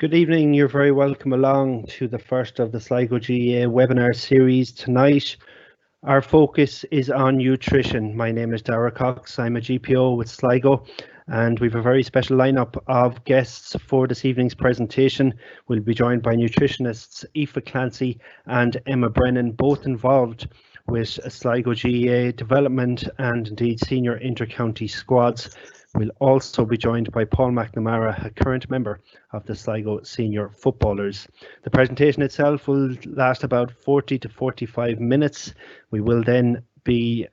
Good evening, you're very welcome along to the first of the Sligo GAA webinar series tonight. Our focus is on nutrition. My name is Darragh. I'm a GPO with Sligo and we have a very special lineup of guests for this evening's presentation. We'll be joined by nutritionists Aoife Clancy and Emma Brennan, both involved with Sligo GAA development and indeed senior inter-county squads. We'll also be joined by Paul McNamara, a current member of the Sligo senior footballers. The presentation itself will last about 40 to 45 minutes. We will then be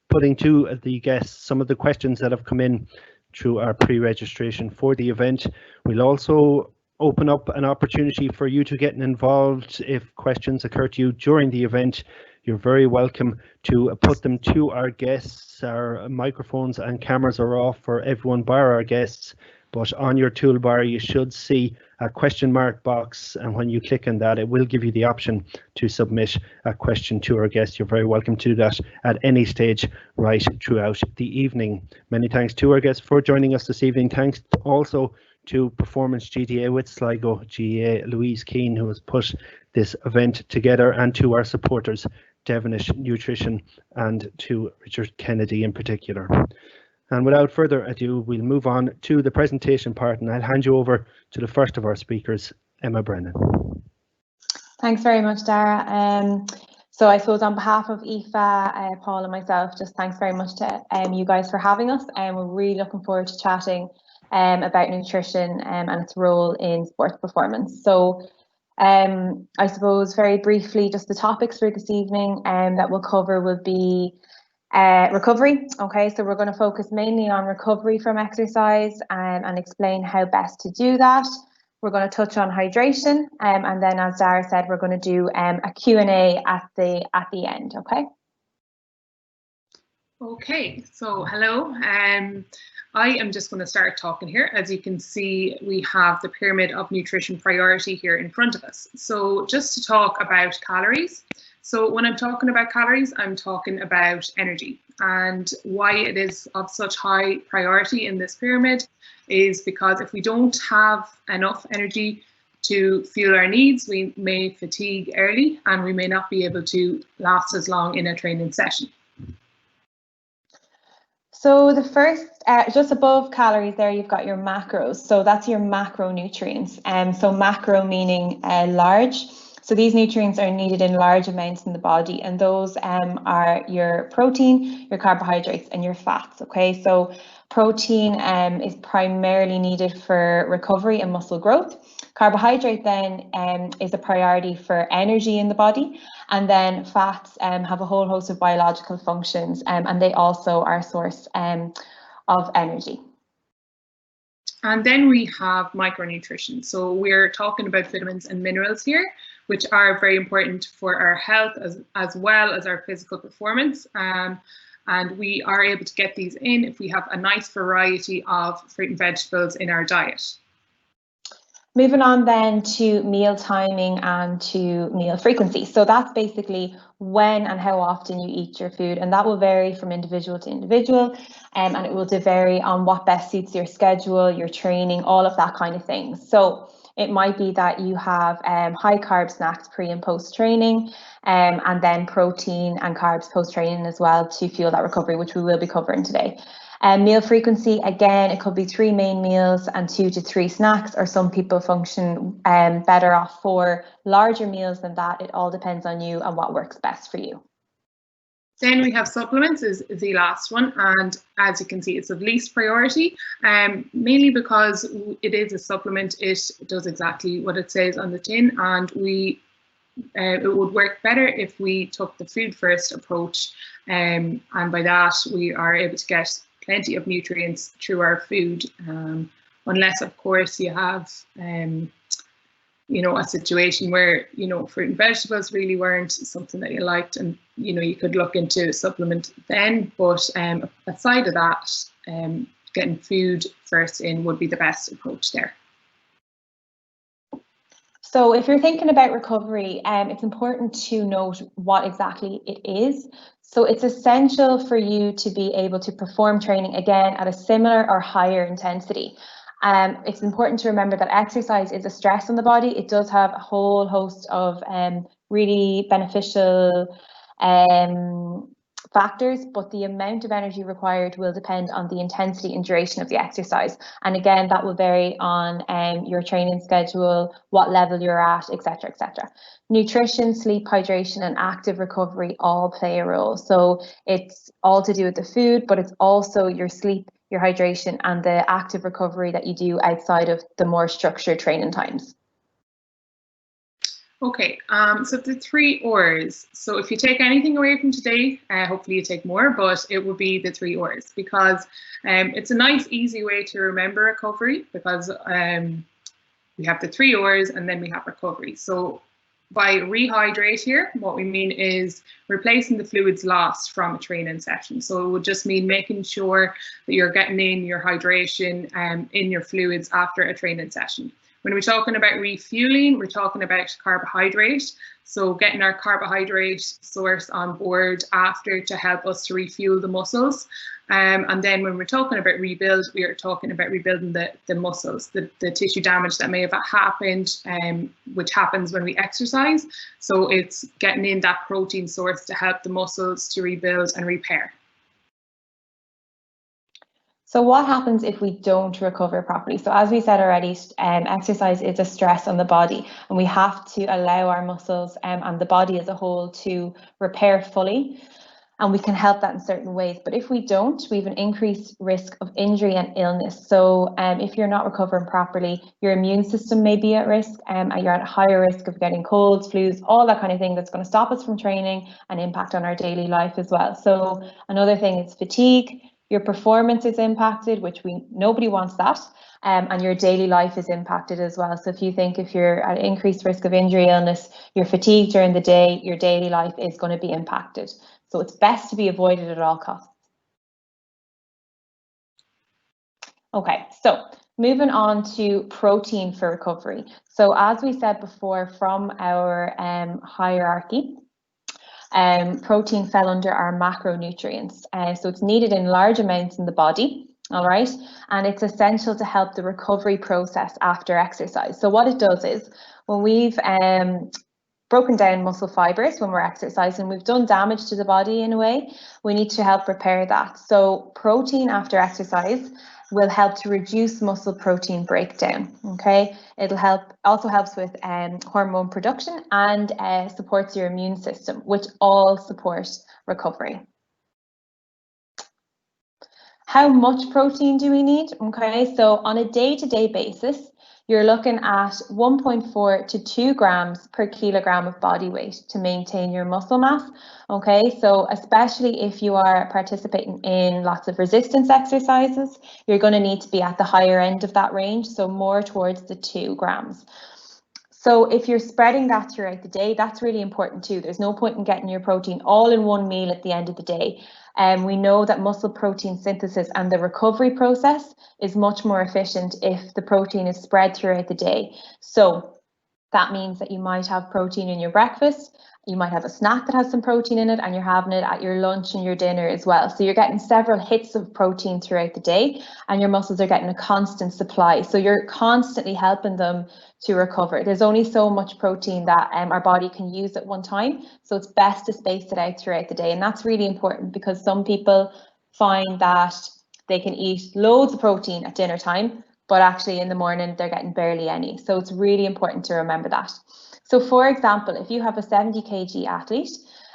putting to the guests some of the questions that have come in through our pre-registration for the event. We'll also open up an opportunity for you to get involved. If questions occur to you during the event, you're very welcome to put them to our guests. Our microphones and cameras are off for everyone bar our guests, but on your toolbar you should see a question mark box, and when you click on that it will give you the option to submit a question to our guest. You're very welcome to do that at any stage right throughout the evening. Many thanks to our guests for joining us this evening. Thanks also to Performance GDA with Sligo GAA, Louise Keane, who has put this event together, and to our supporters, Devonish Nutrition, and to Richard Kennedy in particular. And without further ado, we'll move on to the presentation part, and I'll hand you over to the first of our speakers, Emma Brennan. Thanks very much, Darragh. So I suppose on behalf of Aoife, Paul and myself, just thanks very much to you guys for having us, and we're really looking forward to chatting about nutrition and its role in sports performance. So I suppose very briefly, just the topics for this evening that we'll cover will be recovery. Okay, so we're going to focus mainly on recovery from exercise and explain how best to do that. We're going to touch on hydration, and then, as Darragh said, we're going to do a Q&A at the end. Okay, so hello. I am just going to start talking here. As you can see, we have the pyramid of nutrition priority here in front of us. So just to talk about calories. So when I'm talking about calories, I'm talking about energy, and why it is of such high priority in this pyramid is because if we don't have enough energy to fuel our needs, we may fatigue early and we may not be able to last as long in a training session. So the first, just above calories there, you've got your macros. So that's your macronutrients. So macro meaning large. So these nutrients are needed in large amounts in the body, and those are your protein, your carbohydrates, and your fats. Okay, so protein is primarily needed for recovery and muscle growth. Carbohydrate then is a priority for energy in the body, and then fats have a whole host of biological functions, and they also are a source of energy. And then we have micronutrition. So we're talking about vitamins and minerals here, which are very important for our health as well as our physical performance. And we are able to get these in if we have a nice variety of fruit and vegetables in our diet. Moving on then to meal timing and to meal frequency. So that's basically when and how often you eat your food, and that will vary from individual to individual, and it will vary on what best suits your schedule, your training, all of that kind of thing. So it might be that you have high carb snacks pre and post training, and then protein and carbs post training as well to fuel that recovery, which we will be covering today. Meal frequency, again, it could be 3 main meals and 2 to 3 snacks, or some people function better off for larger meals than that. It all depends on you and what works best for you. Then we have supplements is the last one, and as you can see, it's of least priority, mainly because it is a supplement. It does exactly what it says on the tin, and it would work better if we took the food first approach, and by that we are able to get plenty of nutrients through our food, unless of course you have a situation where fruit and vegetables really weren't something that you liked, and you could look into supplement then. But aside of that, getting food first in would be the best approach there. So if you're thinking about recovery, it's important to note what exactly it is. So it's essential for you to be able to perform training again at a similar or higher intensity. It's important to remember that exercise is a stress on the body. It does have a whole host of really beneficial factors, but the amount of energy required will depend on the intensity and duration of the exercise. And again, that will vary on your training schedule, what level you're at, etc., etc. Nutrition, sleep, hydration, and active recovery all play a role. So it's all to do with the food, but it's also your sleep, your hydration, and the active recovery that you do outside of the more structured training times. Okay, so the 3 R's. So if you take anything away from today, hopefully you take more, but it would be the 3 R's, because it's a nice, easy way to remember recovery, because we have the 3 R's and then we have recovery. So by rehydrate here, what we mean is replacing the fluids lost from a training session. So it would just mean making sure that you're getting in your hydration in your fluids after a training session. When we're talking about refueling, we're talking about carbohydrate. So getting our carbohydrate source on board after to help us to refuel the muscles. And then when we're talking about rebuild, we are talking about rebuilding the muscles, the tissue damage that may have happened, which happens when we exercise. So it's getting in that protein source to help the muscles to rebuild and repair. So what happens if we don't recover properly? So as we said already, exercise is a stress on the body, and we have to allow our muscles and the body as a whole to repair fully. And we can help that in certain ways. But if we don't, we have an increased risk of injury and illness. So if you're not recovering properly, your immune system may be at risk, and you're at a higher risk of getting colds, flus, all that kind of thing that's going to stop us from training and impact on our daily life as well. So another thing is fatigue. Your performance is impacted, which nobody wants that, and your daily life is impacted as well. So if you're at increased risk of injury, illness, you're fatigued during the day, your daily life is going to be impacted. So it's best to be avoided at all costs. Okay, so moving on to protein for recovery. So as we said before, from our hierarchy, protein fell under our macronutrients. So it's needed in large amounts in the body, all right? And it's essential to help the recovery process after exercise. So what it does is, when we've broken down muscle fibers when we're exercising, we've done damage to the body in a way, we need to help repair that. So protein after exercise will help to reduce muscle protein breakdown, okay? Also helps with hormone production and supports your immune system, which all support recovery. How much protein do we need? Okay, so on a day-to-day basis, you're looking at 1.4 to 2 grams per kilogram of body weight to maintain your muscle mass. Okay, so especially if you are participating in lots of resistance exercises, you're going to need to be at the higher end of that range, so more towards the 2 grams. So if you're spreading that throughout the day, that's really important too. There's no point in getting your protein all in one meal at the end of the day. We know that muscle protein synthesis and the recovery process is much more efficient if the protein is spread throughout the day. So that means that you might have protein in your breakfast, you might have a snack that has some protein in it, and you're having it at your lunch and your dinner as well. So you're getting several hits of protein throughout the day, and your muscles are getting a constant supply. So you're constantly helping them to recover. There's only so much protein that our body can use at one time. So it's best to space it out throughout the day. And that's really important, because some people find that they can eat loads of protein at dinner time, but actually in the morning they're getting barely any. So it's really important to remember that. So for example, if you have a 70 kg athlete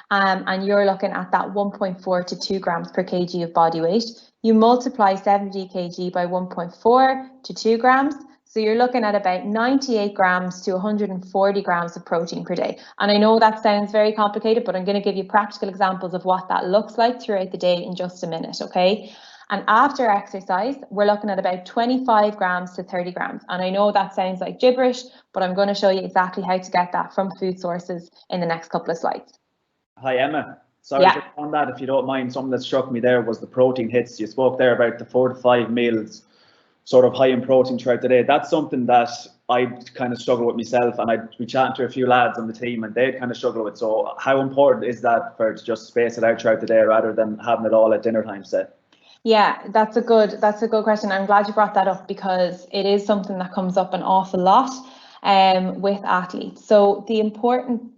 and you're looking at that 1.4 to 2 grams per kg of body weight, you multiply 70 kg by 1.4 to 2 grams. So you're looking at about 98 grams to 140 grams of protein per day. And I know that sounds very complicated, but I'm going to give you practical examples of what that looks like throughout the day in just a minute, okay? And after exercise, we're looking at about 25 grams to 30 grams. And I know that sounds like gibberish, but I'm going to show you exactly how to get that from food sources in the next couple of slides. Hi, Emma. Sorry, yeah. On that, if you don't mind, something that struck me there was the protein hits. You spoke there about the 4 to 5 meals, sort of high in protein throughout the day. That's something that I kind of struggle with myself, and I'd be chatting to a few lads on the team and they'd kind of struggle with. So how important is that for to just space it out throughout the day rather than having it all at dinner time, say? Yeah, that's a good question. I'm glad you brought that up because it is something that comes up an awful lot with athletes. So the important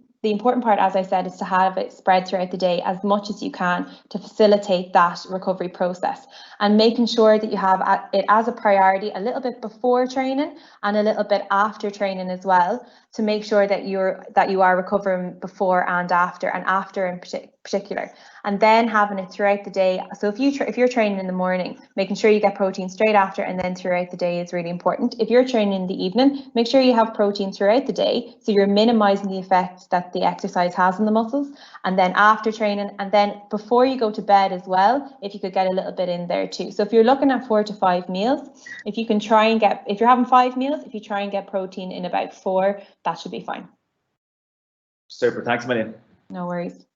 part, as I said, is to have it spread throughout the day as much as you can to facilitate that recovery process, and making sure that you have it as a priority a little bit before training and a little bit after training as well, to make sure that you are recovering before and after in particular, and then having it throughout the day. So if you're training in the morning, making sure you get protein straight after and then throughout the day is really important. If you're training in the evening, make sure you have protein throughout the day, so you're minimizing the effects that the exercise has on the muscles, and then after training, and then before you go to bed as well, if you could get a little bit in there too. So if you're looking at 4 to 5 meals, if you can try and get, if you're having 5 meals, if you try and get protein in about 4, that should be fine. Super, thanks a million. No worries.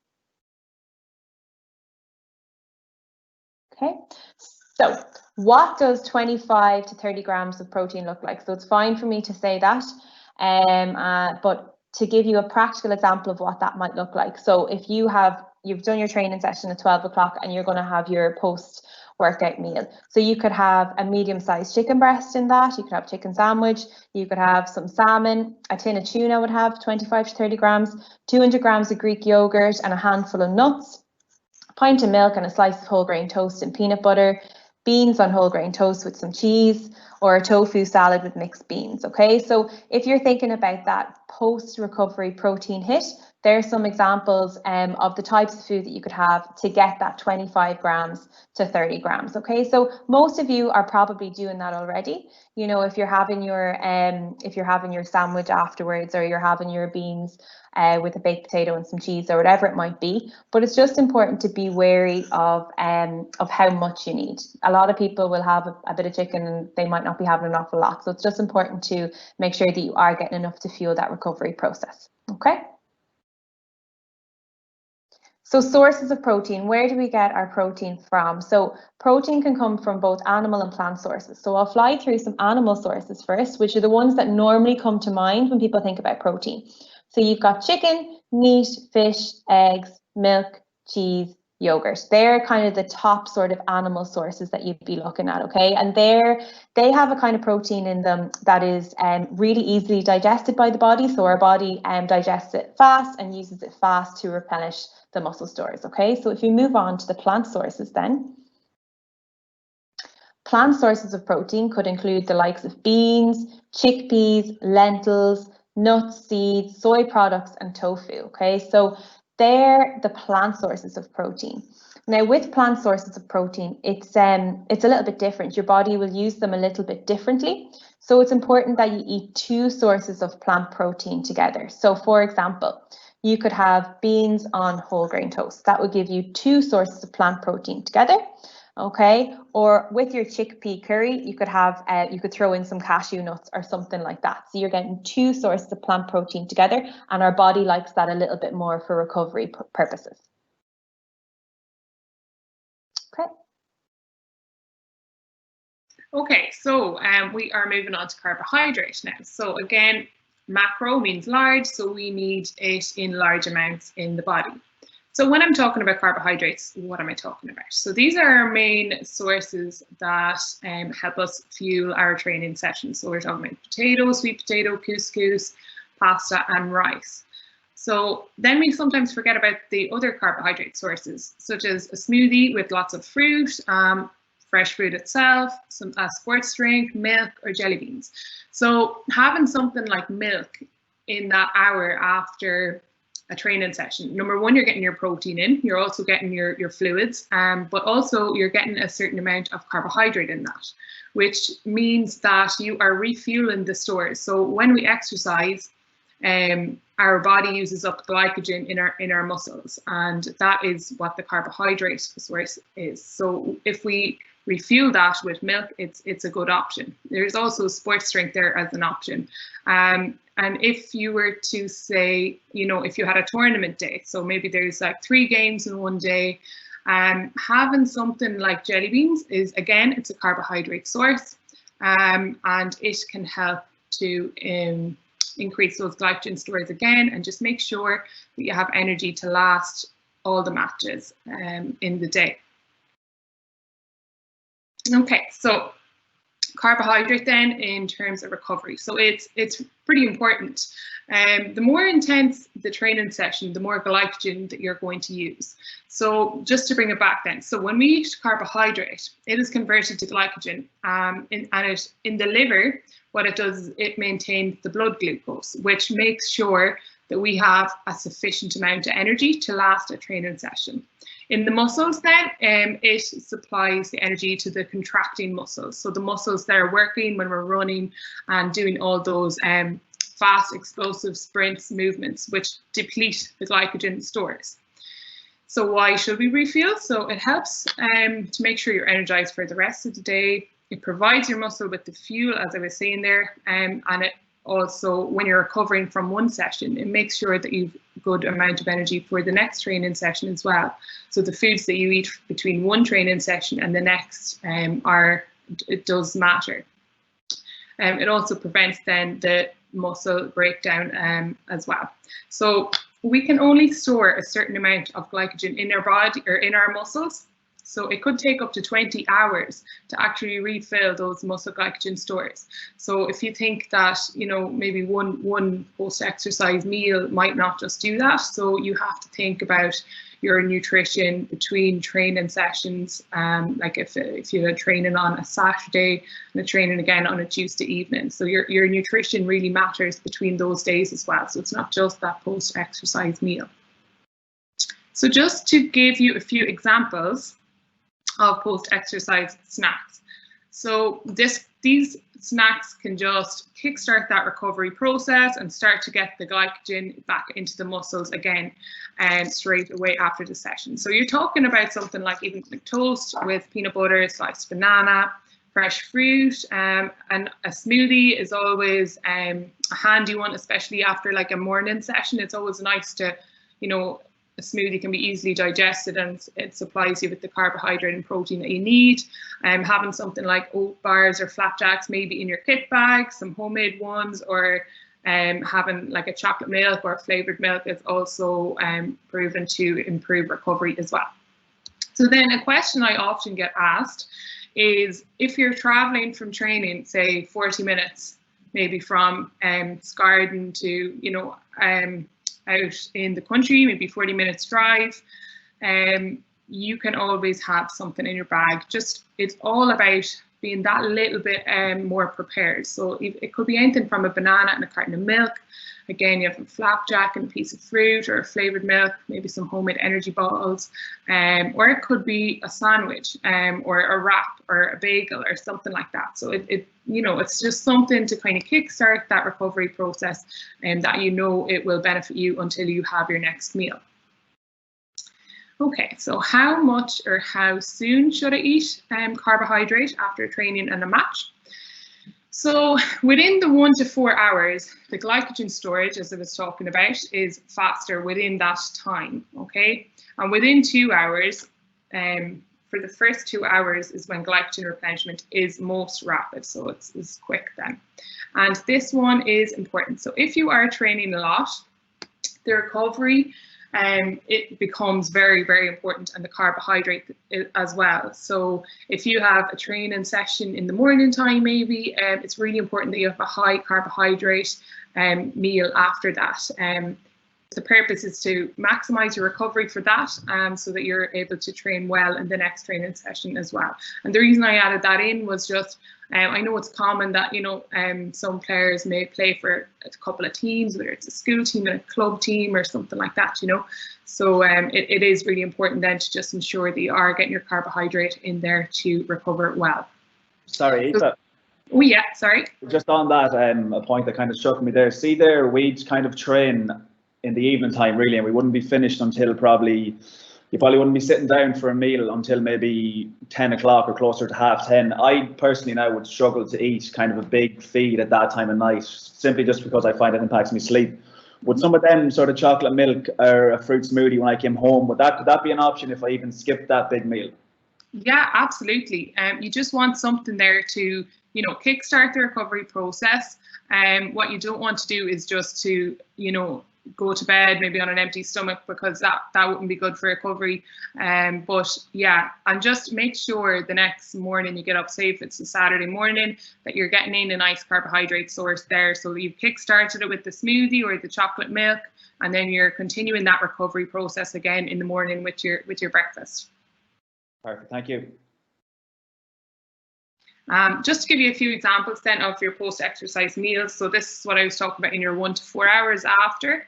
Okay, so what does 25 to 30 grams of protein look like? So it's fine for me to say that, but to give you a practical example of what that might look like. So if you've done your training session at 12 o'clock and you're going to have your post-workout meal. So you could have a medium-sized chicken breast in that, you could have chicken sandwich, you could have some salmon, a tin of tuna would have 25 to 30 grams, 200 grams of Greek yogurt and a handful of nuts, a pint of milk and a slice of whole grain toast and peanut butter, beans on whole grain toast with some cheese, or a tofu salad with mixed beans. Okay, so if you're thinking about that post-recovery protein hit, there are some examples of the types of food that you could have to get that 25 grams to 30 grams. Okay, so most of you are probably doing that already. You know, if you're having your sandwich afterwards, or you're having your beans with a baked potato and some cheese, or whatever it might be. But it's just important to be wary of how much you need. A lot of people will have a bit of chicken and they might not be having an awful lot. So it's just important to make sure that you are getting enough to fuel that recovery process. Okay. So sources of protein, where do we get our protein from? So protein can come from both animal and plant sources. So I'll fly through some animal sources first, which are the ones that normally come to mind when people think about protein. So you've got chicken, meat, fish, eggs, milk, cheese, yogurt. They're kind of the top sort of animal sources that you'd be looking at, okay? And they have a kind of protein in them that is really easily digested by the body. So our body digests it fast and uses it fast to replenish the muscle stores, okay? So if you move on to the plant sources then, plant sources of protein could include the likes of beans, chickpeas, lentils, nuts, seeds, soy products, and tofu, okay? So they're the plant sources of protein. Now with plant sources of protein, it's a little bit different. Your body will use them a little bit differently. So it's important that you eat 2 sources of plant protein together. So for example, you could have beans on whole grain toast. That would give you 2 sources of plant protein together. Okay, or with your chickpea curry, you could throw in some cashew nuts or something like that. So you're getting 2 sources of plant protein together, and our body likes that a little bit more for recovery purposes. Okay. Okay, so we are moving on to carbohydrate now. So again, macro means large, so we need it in large amounts in the body. So when I'm talking about carbohydrates, what am I talking about? So these are our main sources that help us fuel our training sessions. So we're talking about potato, sweet potato, couscous, pasta, and rice. So then we sometimes forget about the other carbohydrate sources, such as a smoothie with lots of fruit, fresh fruit itself, a sports drink, milk, or jelly beans. So having something like milk in that hour after a training session, number one, you're getting your protein in, you're also getting your fluids, but also you're getting a certain amount of carbohydrate in that, which means that you are refueling the stores. So when we exercise, our body uses up glycogen in our muscles, and that is what the carbohydrate source is. So if we refuel that with milk, it's a good option. There's also sports drink there as an option. And if you were to say, you know, if you had a tournament day, so maybe there's like 3 games in one day, having something like jelly beans is, again, it's a carbohydrate source, and it can help to increase those glycogen stores again, and just make sure that you have energy to last all the matches in the day. Okay, so carbohydrate then in terms of recovery. So it's pretty important. The more intense the training session, the more glycogen that you're going to use. So just to bring it back then, so when we eat carbohydrate, it is converted to glycogen, and in the liver, what it does is it maintains the blood glucose, which makes sure that we have a sufficient amount of energy to last a training session. In the muscles then, it supplies the energy to the contracting muscles. So the muscles that are working when we're running and doing all those fast, explosive sprints movements, which deplete the glycogen stores. So why should we refuel? So it helps to make sure you're energized for the rest of the day. It provides your muscle with the fuel, as I was saying there, and it also, when you're recovering from one session, it makes sure that you've a good amount of energy for the next training session as well. So the foods that you eat between one training session and the next it does matter. It also prevents then the muscle breakdown as well. So we can only store a certain amount of glycogen in our body or in our muscles. So it could take up to 20 hours to actually refill those muscle glycogen stores. So if you think that, you know, maybe one post-exercise meal might not just do that. So you have to think about your nutrition between training sessions. Like if you're training on a Saturday and a training again on a Tuesday evening. So your nutrition really matters between those days as well. So it's not just that post-exercise meal. So just to give you a few examples of post-exercise snacks. So these snacks can just kickstart that recovery process and start to get the glycogen back into the muscles again and straight away after the session. So you're talking about something like even toast with peanut butter, sliced banana, fresh fruit, and a smoothie is always a handy one, especially after like a morning session. It's always nice to, you know, a smoothie can be easily digested and it supplies you with the carbohydrate and protein that you need. Having something like oat bars or flapjacks maybe in your kit bag, some homemade ones, or having like a chocolate milk or flavored milk is also proven to improve recovery as well. So then a question I often get asked is, if you're traveling from training, say 40 minutes, maybe from Scarden to, you know, out in the country, maybe 40 minutes drive, you can always have something in your bag. Just, it's all about being that little bit more prepared. So it could be anything from a banana and a carton of milk. Again, you have a flapjack and a piece of fruit, or a flavored milk, maybe some homemade energy bottles, or it could be a sandwich, or a wrap, or a bagel, or something like that. So you know, it's just something to kind of kickstart that recovery process, and that you know it will benefit you until you have your next meal. Okay, so how much or how soon should I eat carbohydrate after training and a match? So within the 1 to 4 hours, the glycogen storage, as I was talking about, is faster within that time, okay? And within 2 hours, for the first 2 hours is when glycogen replenishment is most rapid, so it's quick then. And this one is important. So if you are training a lot, the recovery, it becomes very, very important, and the carbohydrate as well. So if you have a training session in the morning time, maybe it's really important that you have a high carbohydrate meal after that. The purpose is to maximize your recovery for that, so that you're able to train well in the next training session as well. And the reason I added that in was just, I know it's common that, you know, some players may play for a couple of teams, whether it's a school team and a club team or something like that, you know. So it is really important then to just ensure that you are getting your carbohydrate in there to recover well. Sorry, Aoife. Oh yeah, sorry. Just on that, a point that kind of struck me there. See there, we'd kind of train in the evening time really, and we wouldn't be finished until you probably wouldn't be sitting down for a meal until maybe 10 o'clock or closer to 10:30. I personally now would struggle to eat kind of a big feed at that time of night, simply just because I find it impacts me sleep. Would some of them sort of chocolate milk or a fruit smoothie when I came home, could that be an option if I even skipped that big meal? Yeah, absolutely. You just want something there to, you know, kickstart the recovery process. What you don't want to do is just to, you know, go to bed maybe on an empty stomach, because that wouldn't be good for recovery. But yeah, and just make sure the next morning you get up, say if it's a Saturday morning, that you're getting in a nice carbohydrate source there. So you've kick-started it with the smoothie or the chocolate milk, and then you're continuing that recovery process again in the morning with your breakfast. Perfect, thank you. Just to give you a few examples then of your post-exercise meals. So this is what I was talking about in your 1 to 4 hours after.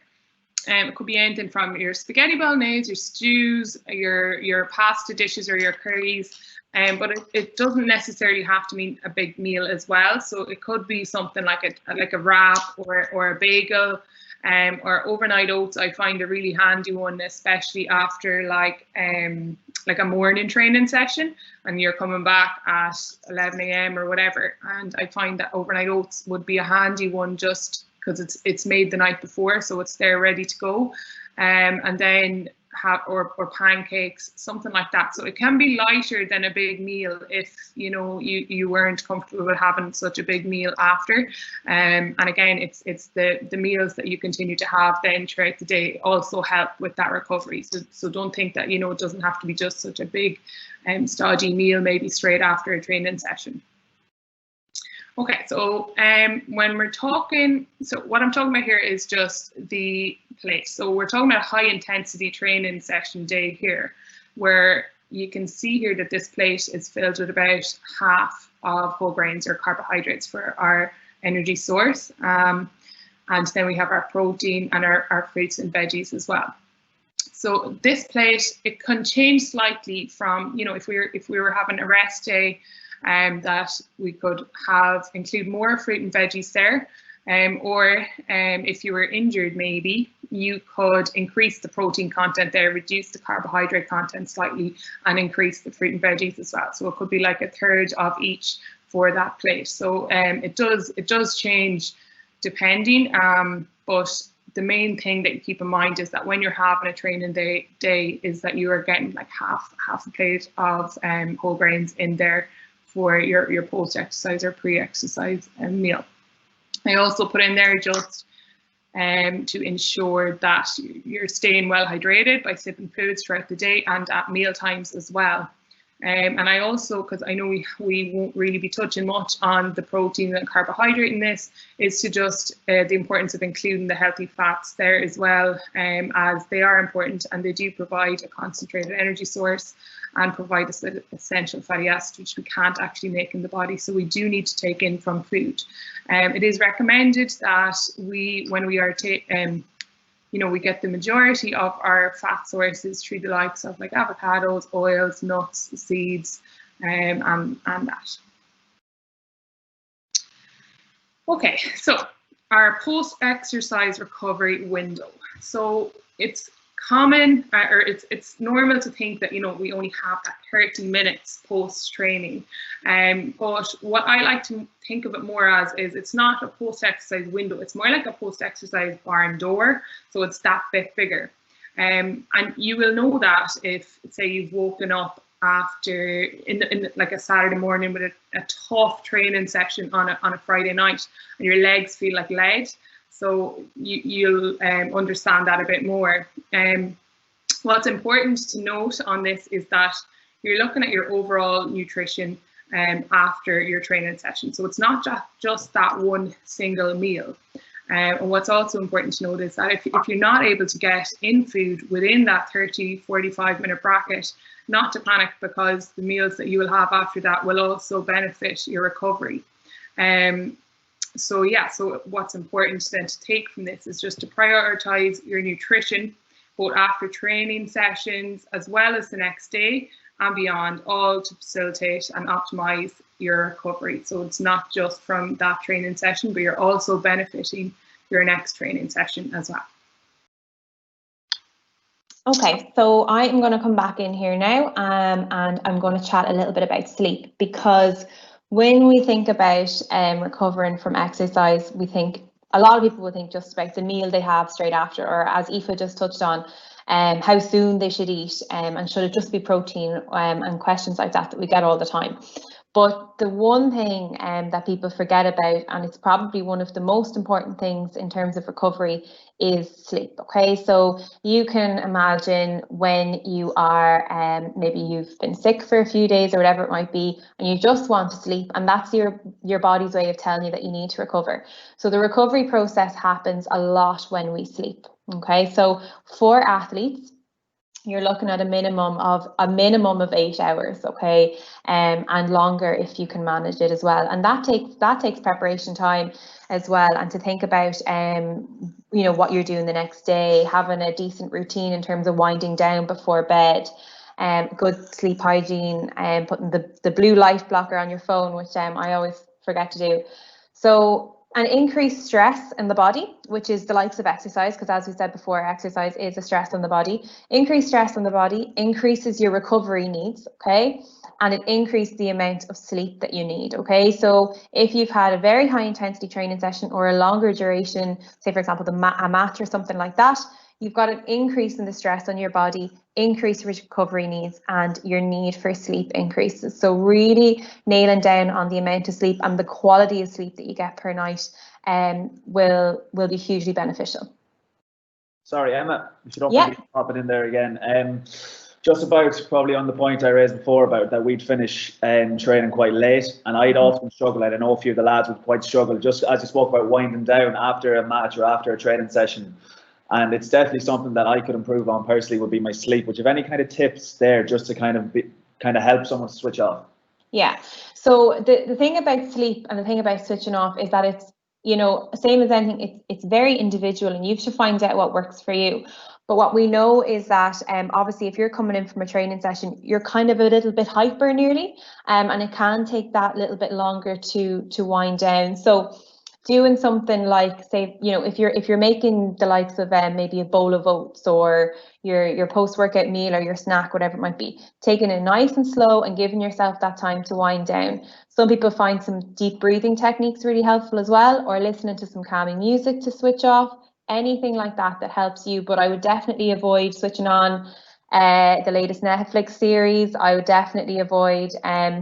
It could be anything from your spaghetti bolognese, your stews, your pasta dishes or your curries. But it doesn't necessarily have to mean a big meal as well. So it could be something like a wrap or a bagel, or overnight oats. I find a really handy one, especially after like a morning training session and you're coming back at 11 a.m. or whatever. And I find that overnight oats would be a handy one, just because it's made the night before, so it's there ready to go. And then or pancakes, something like that. So it can be lighter than a big meal if you weren't comfortable with having such a big meal after. And again, it's the meals that you continue to have then throughout the day also help with that recovery. So don't think that it doesn't have to be just such a big stodgy meal maybe straight after a training session. Okay, so when we're talking, so what I'm talking about here is just the plate. So we're talking about a high intensity training session day here, where you can see here that this plate is filled with about half of whole grains or carbohydrates for our energy source. And then we have our protein and our fruits and veggies as well. So this plate, it can change slightly from, if we were having a rest day, that we could include more fruit and veggies there, or if you were injured, maybe you could increase the protein content there, reduce the carbohydrate content slightly, and increase the fruit and veggies as well. So it could be like a third of each for that plate. So it does change depending, but the main thing that you keep in mind is that when you're having a training day is that you are getting like half a plate of whole grains in there for your post-exercise or pre-exercise meal. I also put in there just to ensure that you're staying well hydrated by sipping fluids throughout the day and at meal times as well. And I also, because I know we won't really be touching much on the protein and carbohydrate in this, is to just the importance of including the healthy fats there as well, as they are important and they do provide a concentrated energy source and provide us with essential fatty acids, which we can't actually make in the body. So we do need to take in from food. It is recommended that when we are we get the majority of our fat sources through the likes of like avocados, oils, nuts, seeds, and that. Okay, so our post-exercise recovery window. So it's common, or it's normal to think that we only have that 30 minutes post-training, but what I like to think of it more as is it's not a post-exercise window, it's more like a post-exercise barn door, so it's that bit bigger. And you will know that if, say, you've woken up after in like a Saturday morning with a tough training session on a Friday night and your legs feel like lead. So you'll understand that a bit more. What's important to note on this is that you're looking at your overall nutrition after your training session. So it's not just that one single meal. And what's also important to note is that if you're not able to get in food within that 45 minute bracket, not to panic, because the meals that you will have after that will also benefit your recovery. So what's important then to take from this is just to prioritize your nutrition, both after training sessions as well as the next day and beyond, all to facilitate and optimize your recovery. So it's not just from that training session, but you're also benefiting your next training session as well. Okay, so I am going to come back in here now, and I'm going to chat a little bit about sleep, because when we think about recovering from exercise, a lot of people will think just about the meal they have straight after, or as Aoife just touched on, how soon they should eat, and should it just be protein, and questions like that we get all the time. But the one thing that people forget about, and it's probably one of the most important things in terms of recovery, is sleep. Okay, so you can imagine when you are maybe you've been sick for a few days or whatever it might be, and you just want to sleep, and that's your body's way of telling you that you need to recover. So the recovery process happens a lot when we sleep. Okay, so for athletes, you're looking at a minimum of 8 hours, okay, and longer if you can manage it as well. And that takes preparation time as well, and to think about you know, what you're doing the next day, having a decent routine in terms of winding down before bed, good sleep hygiene, and putting the blue light blocker on your phone, which I always forget to do. So an increased stress in the body, which is the likes of exercise, because as we said before, exercise is a stress on the body. Increased stress on the body increases your recovery needs, okay? And it increases the amount of sleep that you need, okay? So if you've had a very high intensity training session or a longer duration, say for example, a match or something like that, you've got an increase in the stress on your body, increased recovery needs, and your need for sleep increases. So really nailing down on the amount of sleep and the quality of sleep that you get per night will be hugely beneficial. Sorry, Emma, if you don't mind popping in there again. Just about probably on the point I raised before about that we'd finish training quite late, and I'd often struggle. I don't know a few of the lads would quite struggle, just as you spoke about winding down after a match or after a training session. And it's definitely something that I could improve on personally, would be my sleep. Would you have any kind of tips there just to kind of help someone to switch off? Yeah. So the thing about sleep and the thing about switching off is that it's, you know, same as anything, it's very individual, and you have to find out what works for you. But what we know is that obviously if you're coming in from a training session, you're kind of a little bit hyper nearly, and it can take that little bit longer to wind down. So doing something like, say, you know, if you're making the likes of maybe a bowl of oats or your post-workout meal or your snack, whatever it might be, taking it nice and slow and giving yourself that time to wind down. Some people find some deep breathing techniques really helpful as well, or listening to some calming music to switch off, anything like that helps you. But I would definitely avoid switching on the latest Netflix series. I would definitely avoid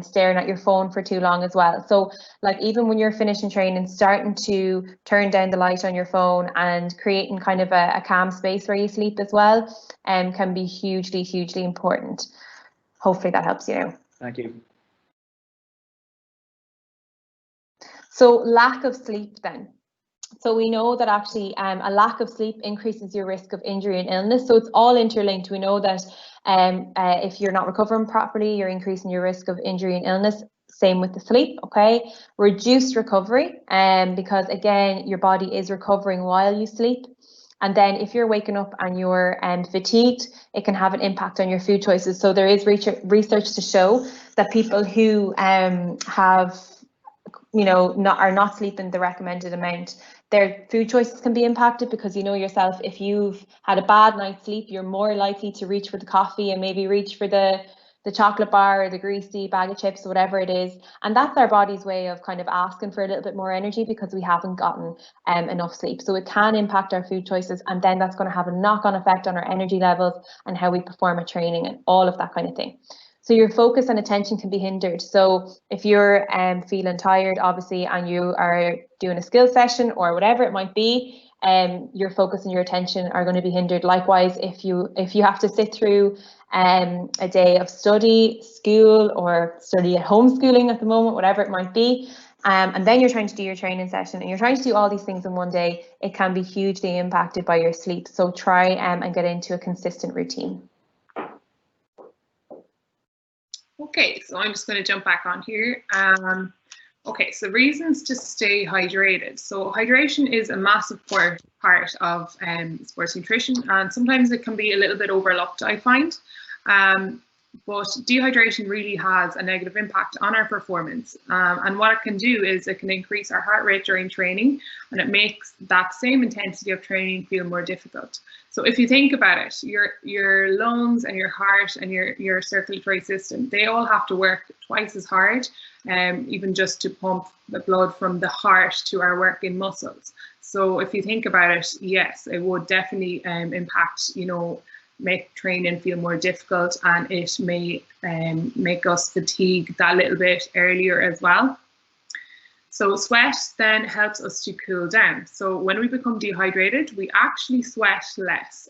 staring at your phone for too long as well. So like even when you're finishing training, starting to turn down the light on your phone and creating kind of a calm space where you sleep as well can be hugely important. Hopefully that helps you. Thank you. So lack of sleep then. So we know that actually a lack of sleep increases your risk of injury and illness. So it's all interlinked. We know that if you're not recovering properly, you're increasing your risk of injury and illness. Same with the sleep, okay? Reduced recovery, because again, your body is recovering while you sleep. And then if you're waking up and you're fatigued, it can have an impact on your food choices. So there is research to show that people who have, you know, are not sleeping the recommended amount, their food choices can be impacted, because you know yourself, if you've had a bad night's sleep, you're more likely to reach for the coffee and maybe reach for the chocolate bar or the greasy bag of chips or whatever it is. And that's our body's way of kind of asking for a little bit more energy because we haven't gotten enough sleep. So it can impact our food choices, and then that's going to have a knock-on effect on our energy levels and how we perform at training and all of that kind of thing. So your focus and attention can be hindered. So if you're feeling tired, obviously, and you are doing a skill session or whatever it might be, your focus and your attention are going to be hindered. Likewise, if you have to sit through a day of study, school, or study at homeschooling at the moment, whatever it might be, and then you're trying to do your training session and you're trying to do all these things in one day, it can be hugely impacted by your sleep. So try and get into a consistent routine. Okay, so I'm just going to jump back on here. Okay, so reasons to stay hydrated. So hydration is a massive part of sports nutrition, and sometimes it can be a little bit overlooked, I find. But dehydration really has a negative impact on our performance. And what it can do is it can increase our heart rate during training, and it makes that same intensity of training feel more difficult. So if you think about it, your lungs and your heart and your circulatory system, they all have to work twice as hard, even just to pump the blood from the heart to our working muscles. So if you think about it, yes, it would definitely impact, you know, make training feel more difficult, and it may make us fatigue that little bit earlier as well. So sweat then helps us to cool down. So when we become dehydrated, we actually sweat less.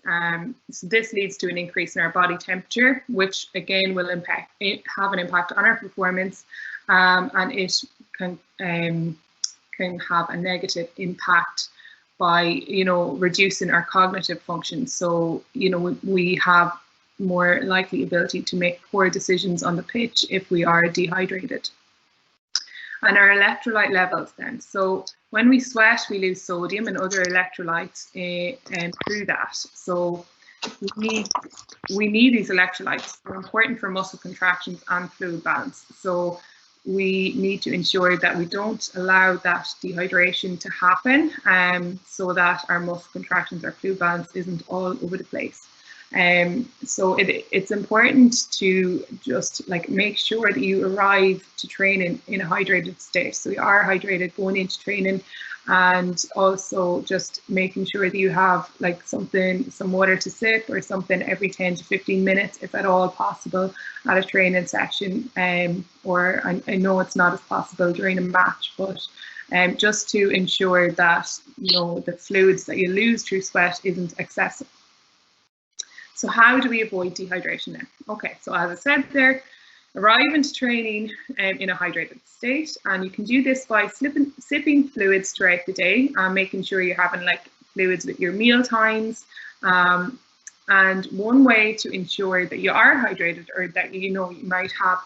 So this leads to an increase in our body temperature, which again will have an impact on our performance, and it can have a negative impact by, you know, reducing our cognitive function. So, you know, we have more likely ability to make poor decisions on the pitch if we are dehydrated. And our electrolyte levels then. So when we sweat, we lose sodium and other electrolytes through that. So we need these electrolytes. They're important for muscle contractions and fluid balance. So we need to ensure that we don't allow that dehydration to happen, so that our muscle contractions, our fluid balance isn't all over the place. So it's important to just like make sure that you arrive to training in a hydrated state. So you are hydrated going into training, and also just making sure that you have like some water to sip or something every 10 to 15 minutes, if at all possible, at a training session. Or I know it's not as possible during a match, but just to ensure that, you know, the fluids that you lose through sweat isn't excessive. So how do we avoid dehydration then? Okay, so as I said there, arrive into training in a hydrated state, and you can do this by sipping fluids throughout the day, making sure you're having like fluids with your meal times. And one way to ensure that you are hydrated, or that, you know, you might have,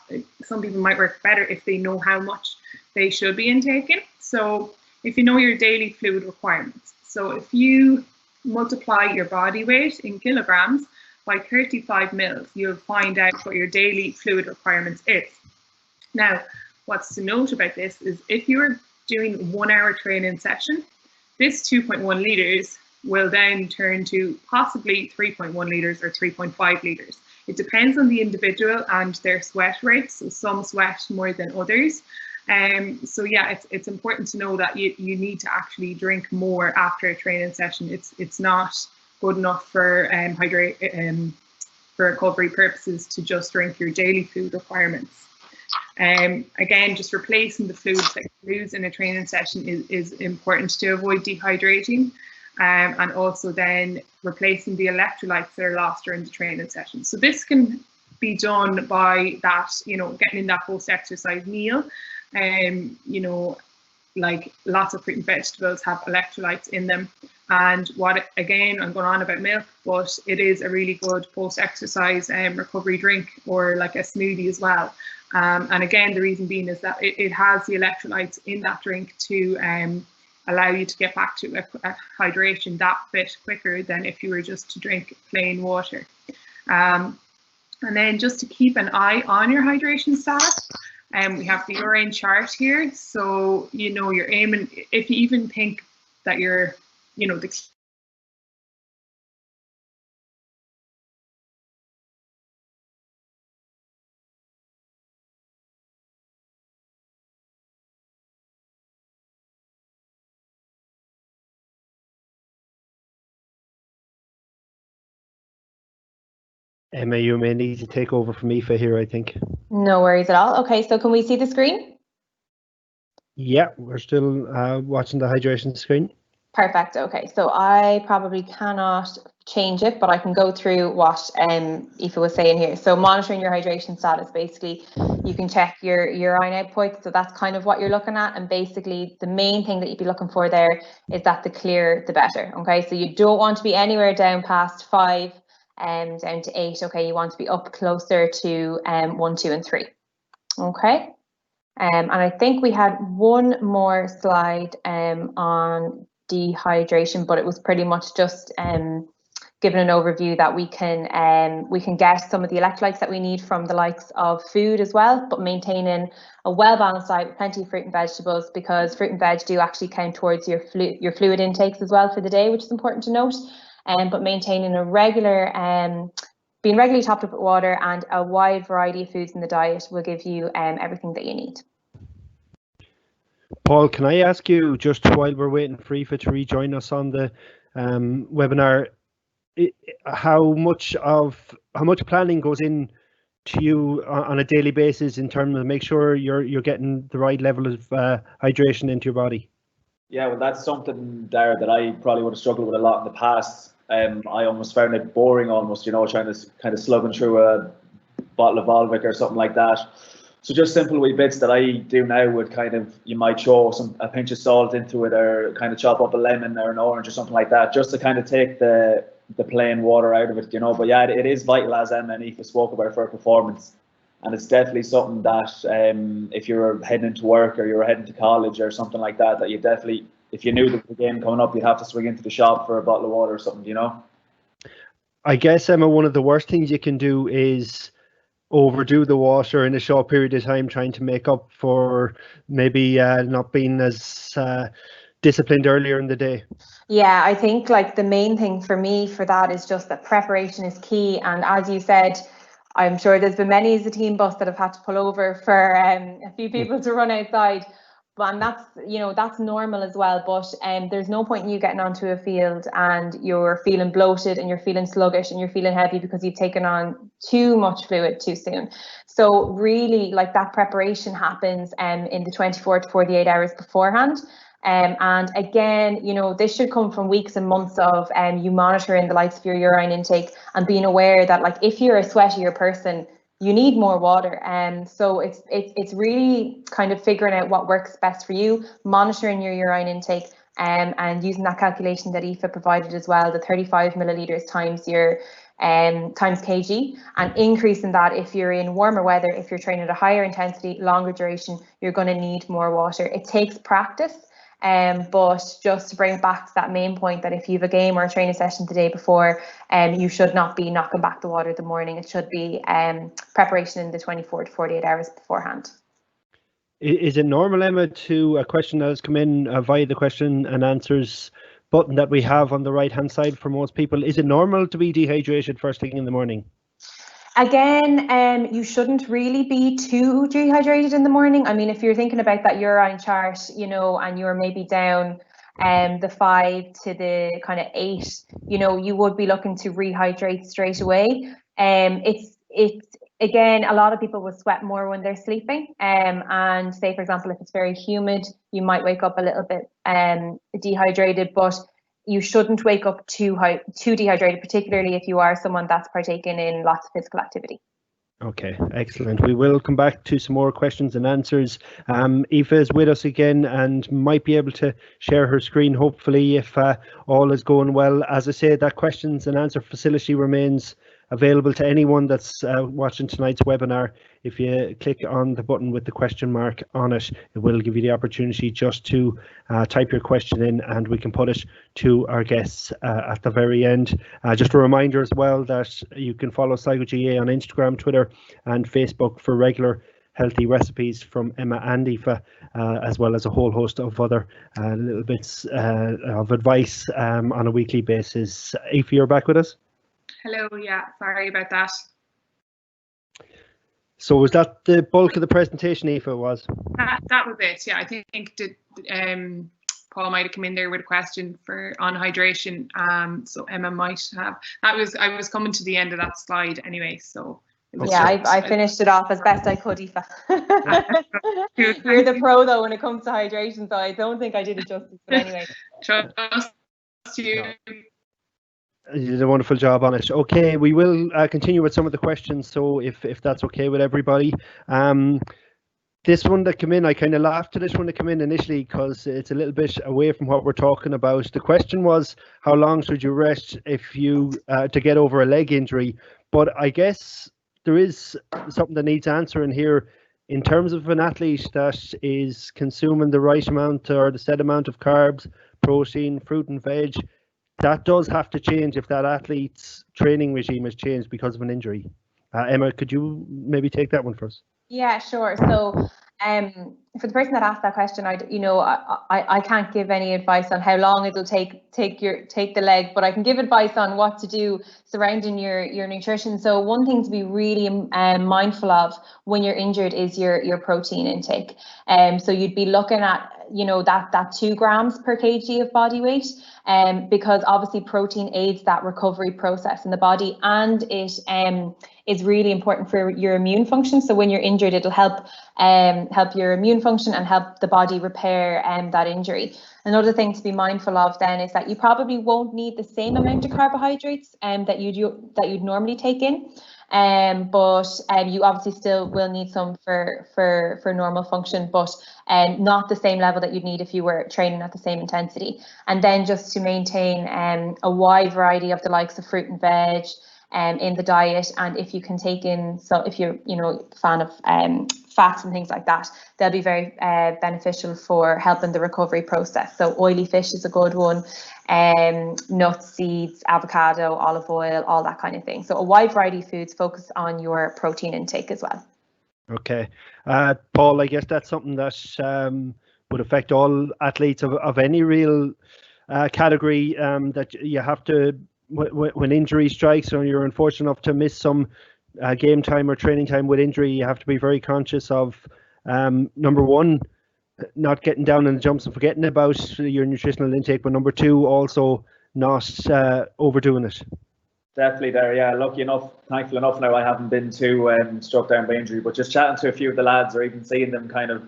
some people might work better if they know how much they should be intaking. So if you know your daily fluid requirements, so if you multiply your body weight in kilograms by 35 mils, you'll find out what your daily fluid requirements is. Now, what's to note about this is if you're doing a 1 hour training session, this 2.1 litres will then turn to possibly 3.1 litres or 3.5 litres. It depends on the individual and their sweat rates, so some sweat more than others. So yeah, it's important to know that you need to actually drink more after a training session. It's not good enough for recovery purposes to just drink your daily food requirements. Again, just replacing the fluids that you lose in a training session is important to avoid dehydrating, and also then replacing the electrolytes that are lost during the training session. So this can be done by that, you know, getting in that post-exercise meal. You know, like lots of fruit and vegetables have electrolytes in them. And what, again, I'm going on about milk, but it is a really good post-exercise recovery drink, or like a smoothie as well. And again, the reason being is that it has the electrolytes in that drink to allow you to get back to a hydration that bit quicker than if you were just to drink plain water. And then just to keep an eye on your hydration status, we have the urine chart here. So, you know, you're aiming, if you even think that you're, you know, the Emma, you may need to take over from Aoife here, I think. No worries at all. Okay, so can we see the screen? Yeah, we're still watching the hydration screen. Perfect. Okay, so I probably cannot change it, but I can go through what Aoife was saying here. So monitoring your hydration status, basically, you can check your urine output. So that's kind of what you're looking at. And basically, the main thing that you'd be looking for there is that the clearer, the better. Okay, so you don't want to be anywhere down past 5 and down to 8. Okay, you want to be up closer to 1, 2, and 3. Okay. And I think we had one more slide on dehydration, but it was pretty much just giving an overview that we can get some of the electrolytes that we need from the likes of food as well, but maintaining a well-balanced diet with plenty of fruit and vegetables, because fruit and veg do actually count towards your fluid intakes as well for the day, which is important to note. But maintaining a being regularly topped up with water and a wide variety of foods in the diet will give you everything that you need. Paul, can I ask you, just while we're waiting for Aoife to rejoin us on the webinar, how much planning goes in to you on a daily basis in terms of make sure you're getting the right level of hydration into your body? Yeah, well, that's something there that I probably would have struggled with a lot in the past. I almost found it boring, almost, trying to kind of slugging through a bottle of Volvic or something like that. So just simple wee bits that I do now would kind of, you might throw a pinch of salt into it, or kind of chop up a lemon or an orange or something like that, just to kind of take the plain water out of it, But yeah, it is vital, as Emma and Aoife spoke about, for performance. And it's definitely something that if you're heading into work or you're heading to college or something like that, that you definitely, if you knew there was a game coming up, you'd have to swing into the shop for a bottle of water or something, I guess, Emma, one of the worst things you can do is overdo the water in a short period of time, trying to make up for maybe not being as disciplined earlier in the day. Yeah, I think like the main thing for me for that is just that preparation is key. And as you said, I'm sure there's been many as a team bus that have had to pull over for a few people to run outside. And that's normal as well. But there's no point in you getting onto a field and you're feeling bloated and you're feeling sluggish and you're feeling heavy because you've taken on too much fluid too soon. So really, like, that preparation happens in the 24 to 48 hours beforehand. And again, this should come from weeks and months of you monitoring the likes of your urine intake and being aware that, like, if you're a sweatier person, you need more water. So it's really kind of figuring out what works best for you, monitoring your urine intake, and using that calculation that Aoife provided as well, the 35 milliliters times your times kg, and increasing that if you're in warmer weather, if you're training at a higher intensity, longer duration, you're going to need more water. It takes practice. But just to bring it back to that main point, that if you have a game or a training session the day before, you should not be knocking back the water the morning. It should be preparation in the 24 to 48 hours beforehand. Is it normal, Emma, to a question that has come in via the question and answers button that we have on the right hand side for most people? Is it normal to be dehydrated first thing in the morning? Again, you shouldn't really be too dehydrated in the morning. I mean, if you're thinking about that urine chart, and you're maybe down the 5 to the kind of 8, you would be looking to rehydrate straight away. It's again, a lot of people will sweat more when they're sleeping. And say, for example, if it's very humid, you might wake up a little bit dehydrated, but you shouldn't wake up too dehydrated, particularly if you are someone that's partaking in lots of physical activity. Okay, excellent. We will come back to some more questions and answers. Aoife is with us again and might be able to share her screen, hopefully, if all is going well. As I said, that questions and answer facility remains available to anyone that's watching tonight's webinar. If you click on the button with the question mark on it, it will give you the opportunity just to type your question in, and we can put it to our guests at the very end. Just a reminder as well that you can follow Sligo GAA on Instagram, Twitter and Facebook for regular healthy recipes from Emma and Aoife, as well as a whole host of other little bits of advice on a weekly basis. Aoife, you're back with us? Hello, yeah, sorry about that. So was that the bulk of the presentation, Aoife, was? That was it, yeah. I think Paul might have come in there with a question on hydration. So Emma might have. I was coming to the end of that slide anyway, so. Yeah, I finished it off as best I could, Aoife. You're the pro though when it comes to hydration, so I don't think I did it justice, but anyway. Trust you. You did a wonderful job on it. Okay, we will continue with some of the questions, so if that's okay with everybody. This one that came in, I kind of laughed at this one that came in initially because it's a little bit away from what we're talking about. The question was, how long should you rest if you to get over a leg injury? But I guess there is something that needs answering here. In terms of an athlete that is consuming the right amount or the set amount of carbs, protein, fruit and veg, that does have to change if that athlete's training regime has changed because of an injury. Emma, could you maybe take that one for us? Yeah, sure. So for the person that asked that question, I can't give any advice on how long it'll take the leg, but I can give advice on what to do surrounding your nutrition. So one thing to be really mindful of when you're injured is your protein intake. So you'd be looking at that 2 grams per kg of body weight, because obviously protein aids that recovery process in the body, and it is really important for your immune function. So when you're injured, it'll help your immune function and help the body repair that injury. Another thing to be mindful of then is that you probably won't need the same amount of carbohydrates that you'd normally take in, but you obviously still will need some for normal function, but not the same level that you'd need if you were training at the same intensity. And then just to maintain a wide variety of the likes of fruit and veg in the diet, and if you can take in, so if you're a fan of fats and things like that, they'll be very beneficial for helping the recovery process. So oily fish is a good one, nuts, seeds, avocado, olive oil, all that kind of thing. So a wide variety of foods, focus on your protein intake as well. Okay, Paul, I guess that's something that would affect all athletes of any real category, that you have to, when injury strikes or you're unfortunate enough to miss some game time or training time with injury, you have to be very conscious of, number one, not getting down in the jumps and forgetting about your nutritional intake, but number two, also not overdoing it. Definitely there, yeah. Thankful enough now I haven't been too struck down by injury, but just chatting to a few of the lads or even seeing them kind of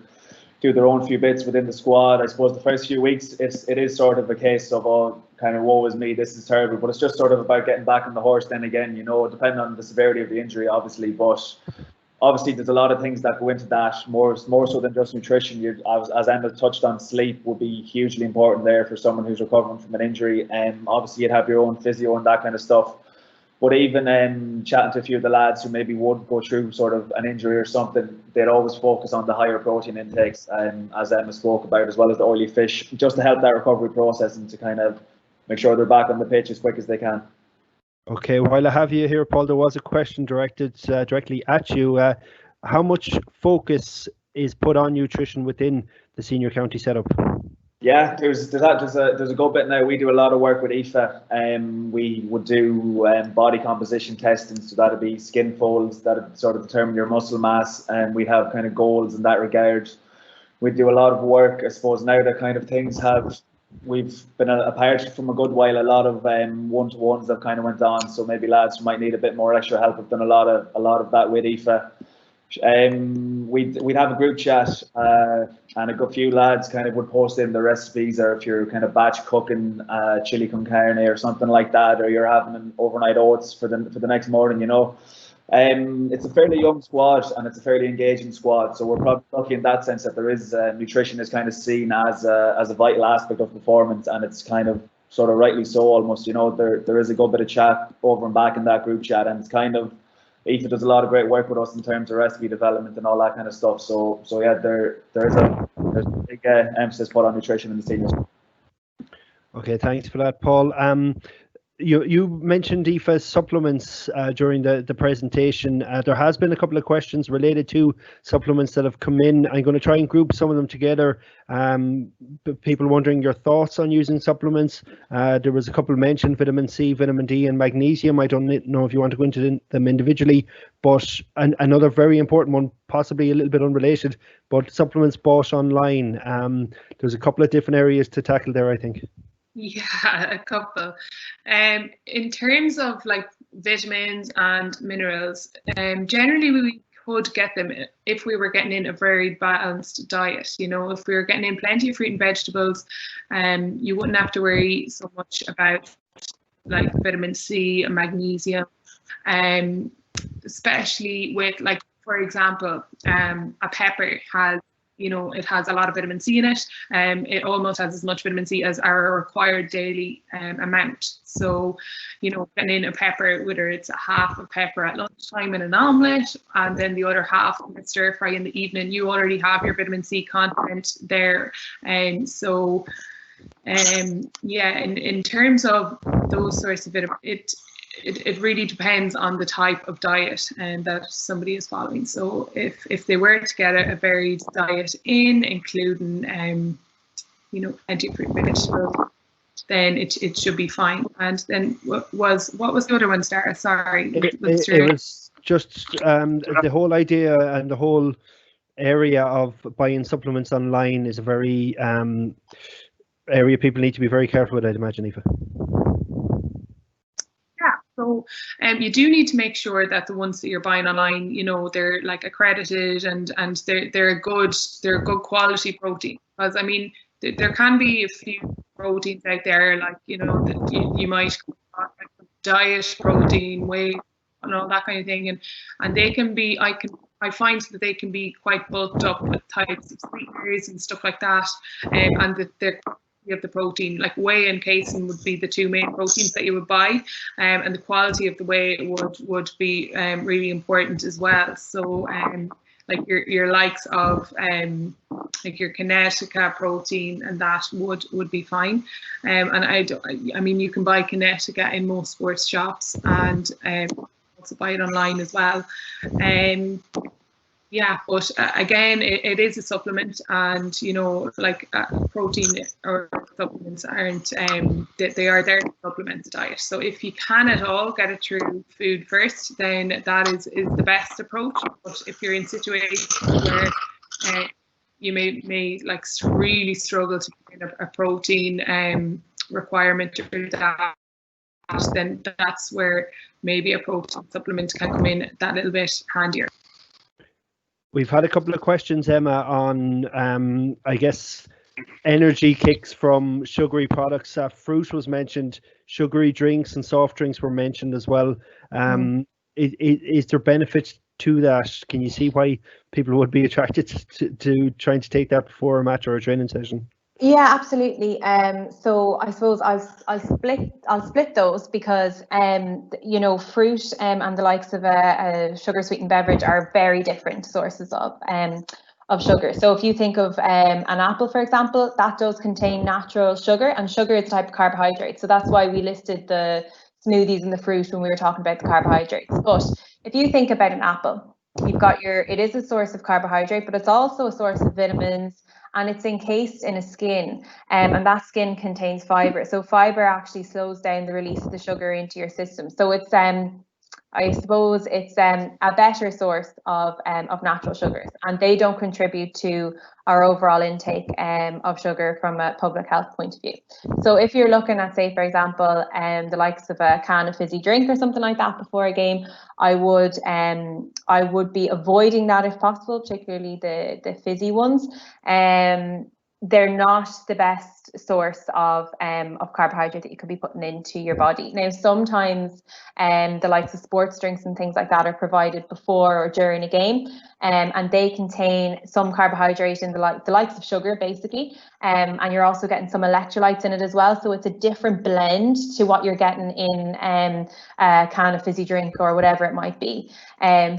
do their own few bits within the squad, I suppose the first few weeks it is sort of a case of, oh, kind of woe is me, this is terrible, but it's just sort of about getting back on the horse then again, depending on the severity of the injury obviously, but obviously there's a lot of things that go into that, more so than just nutrition. As Emma touched on, sleep will be hugely important there for someone who's recovering from an injury, and obviously you'd have your own physio and that kind of stuff. But even chatting to a few of the lads who maybe would go through sort of an injury or something, they'd always focus on the higher protein intakes, as Emma spoke about, as well as the oily fish, just to help that recovery process and to kind of make sure they're back on the pitch as quick as they can. Okay, while I have you here, Paul, there was a question directed directly at you. How much focus is put on nutrition within the senior county setup? Yeah, there's a good bit now. We do a lot of work with Aoife. We would do body composition testing, so that'd be skin folds that sort of determine your muscle mass, and we have kind of goals in that regard. We do a lot of work, I suppose, now that kind of things have. We've been apart from a good while. A lot of one-to-ones that kind of went on, so maybe lads might need a bit more extra help. We've done a lot of that with Aoife. We'd have a group chat, and a good few lads kind of would post in the recipes, or if you're kind of batch cooking chili con carne or something like that, or you're having an overnight oats for the next morning, It's a fairly young squad and it's a fairly engaging squad, so we're probably lucky in that sense that there is nutrition is kind of seen as a vital aspect of performance, and it's kind of sort of rightly so almost. There is a good bit of chat over and back in that group chat, and it's kind of, Aoife does a lot of great work with us in terms of recipe development and all that kind of stuff. So yeah, there's a big emphasis put on nutrition in the seniors. Okay, thanks for that, Paul. You mentioned Aoife's supplements during the presentation. There has been a couple of questions related to supplements that have come in. I'm going to try and group some of them together. People wondering your thoughts on using supplements. There was a couple mentioned: vitamin C, vitamin D, and magnesium. I don't know if you want to go into them individually, but another very important one, possibly a little bit unrelated, but supplements bought online. There's a couple of different areas to tackle there, I think. Yeah, a couple. In terms of like vitamins and minerals, generally we could get them if we were getting in a very balanced diet. If we were getting in plenty of fruit and vegetables, you wouldn't have to worry so much about like vitamin C and magnesium, especially with, like, for example, a pepper has, it has a lot of vitamin C in it. It almost has as much vitamin C as our required daily amount. So, getting in a pepper, whether it's a half a pepper at lunchtime in an omelette, and then the other half in a stir fry in the evening, you already have your vitamin C content there. And so, yeah, in terms of those sorts of vitamins, it really depends on the type of diet that somebody is following. So if they were to get a varied diet including plenty of fruit and vegetables, then it should be fine. And then what was the other one, Darragh? Sorry. It was just the whole idea and the whole area of buying supplements online is a very area people need to be very careful with, I'd imagine, Aoife. So you do need to make sure that the ones that you're buying online, they're like accredited and they're a good quality protein. Because I mean, there can be a few proteins out there, like that you might call like diet protein, whey, and all that kind of thing, and they can be. I find that they can be quite bulked up with types of sweeteners and stuff like that, and they're of the protein, like whey and casein would be the two main proteins that you would buy, and the quality of the whey would be really important as well. So like your likes of like your Kinetica protein and that would be fine, and I mean you can buy Kinetica in most sports shops and also buy it online as well. Yeah, but again, it is a supplement, and like protein or supplements aren't they are there to supplement the diet. So if you can at all get it through food first, then that is the best approach. But if you're in situations where you may like really struggle to get a protein requirement through that, then that's where maybe a protein supplement can come in that little bit handier. We've had a couple of questions, Emma, on I guess energy kicks from sugary products. Fruit was mentioned, sugary drinks and soft drinks were mentioned as well. Is there benefits to that? Can you see why people would be attracted to trying to take that before a match or a training session? Yeah, absolutely. So I suppose I'll split those because fruit and the likes of a sugar sweetened beverage are very different sources of sugar. So if you think of an apple, for example, that does contain natural sugar, and sugar is a type of carbohydrate. So that's why we listed the smoothies and the fruit when we were talking about the carbohydrates. But if you think about an apple, you've got it is a source of carbohydrate, but it's also a source of vitamins, and it's encased in a skin, and that skin contains fiber. So fiber actually slows down the release of the sugar into your system. So it's I suppose it's a better source of natural sugars, and they don't contribute to our overall intake of sugar from a public health point of view. So if you're looking at, say, for example, the likes of a can of fizzy drink or something like that before a game, I would be avoiding that if possible, particularly the fizzy ones. They're not the best source of carbohydrate that you could be putting into your body. Now, sometimes the likes of sports drinks and things like that are provided before or during a game, and they contain some carbohydrate in the likes of sugar, basically, and you're also getting some electrolytes in it as well. So it's a different blend to what you're getting in a can of fizzy drink or whatever it might be.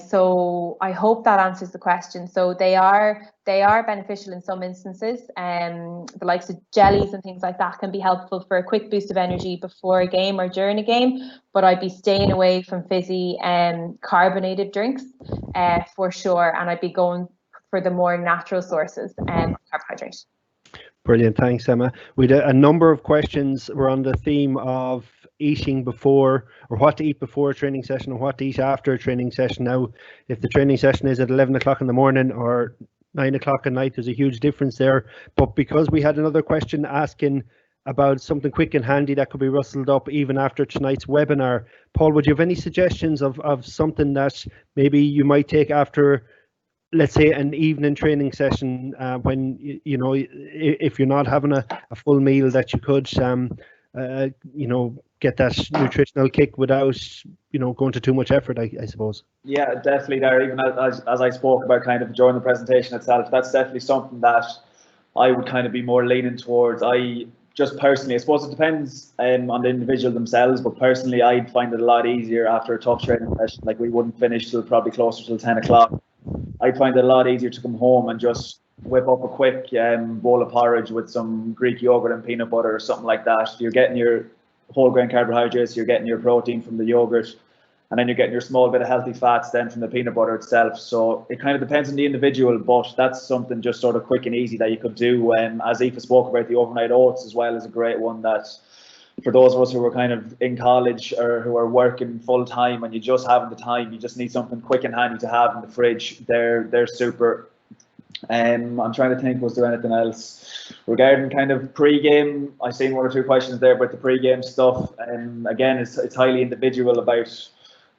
So I hope that answers the question. So they are beneficial in some instances. The likes of jellies and things like that can be helpful for a quick boost of energy before a game or during a game, but I'd be staying away from fizzy carbonated drinks for sure, and I'd be going for the more natural sources of carbohydrate. Brilliant, thanks, Emma. We had a number of questions were on the theme of eating before, or what to eat before a training session and what to eat after a training session. Now, if the training session is at 11 o'clock in the morning or 9 o'clock at night, there's a huge difference there. But because we had another question asking about something quick and handy that could be rustled up even after tonight's webinar, Paul, would you have any suggestions of something that maybe you might take after, let's say, an evening training session, when if you're not having a full meal, that you could get that nutritional kick without going to too much effort, I suppose? Yeah, definitely there. Even as I spoke about kind of during the presentation itself, that's definitely something that I would kind of be more leaning towards. I just personally, I suppose it depends on the individual themselves, but personally I'd find it a lot easier after a tough training session. Like, we wouldn't finish till probably closer till 10 o'clock. I'd find it a lot easier to come home and just whip up a quick bowl of porridge with some Greek yogurt and peanut butter or something like that. You're getting your whole grain carbohydrates, you're getting your protein from the yogurt, and then you're getting your small bit of healthy fats then from the peanut butter itself. So it kind of depends on the individual, but that's something just sort of quick and easy that you could do. As Aoife spoke about, the overnight oats as well is a great one that for those of us who are kind of in college or who are working full time and you just haven't the time, you just need something quick and handy to have in the fridge. They're super. I'm trying to think, was there anything else regarding kind of pre-game? I've seen 1 or 2 questions there about the pre-game stuff, and again, it's highly individual. About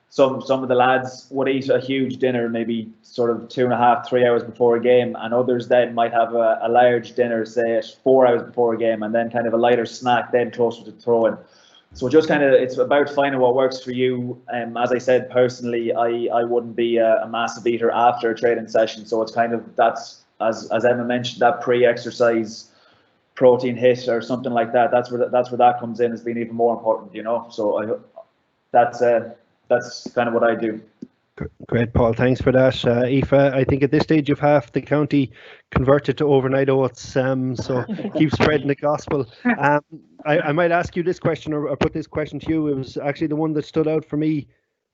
some of the lads would eat a huge dinner, maybe sort of 2.5, 3 hours before a game, and others then might have a large dinner, say at 4 hours before a game, and then kind of a lighter snack then closer to throw-in. So just kind of, it's about finding what works for you. As I said, personally, I wouldn't be a massive eater after a training session. So it's kind of, that's, as Emma mentioned, that pre-exercise protein hit or something like that. That's where that comes in as being even more important, you know. So that's kind of what I do. Great, Paul. Thanks for that. Aoife, I think at this stage you've half the county converted to overnight oats, so keep spreading the gospel. I might ask you this question, or put this question to you. It was actually the one that stood out for me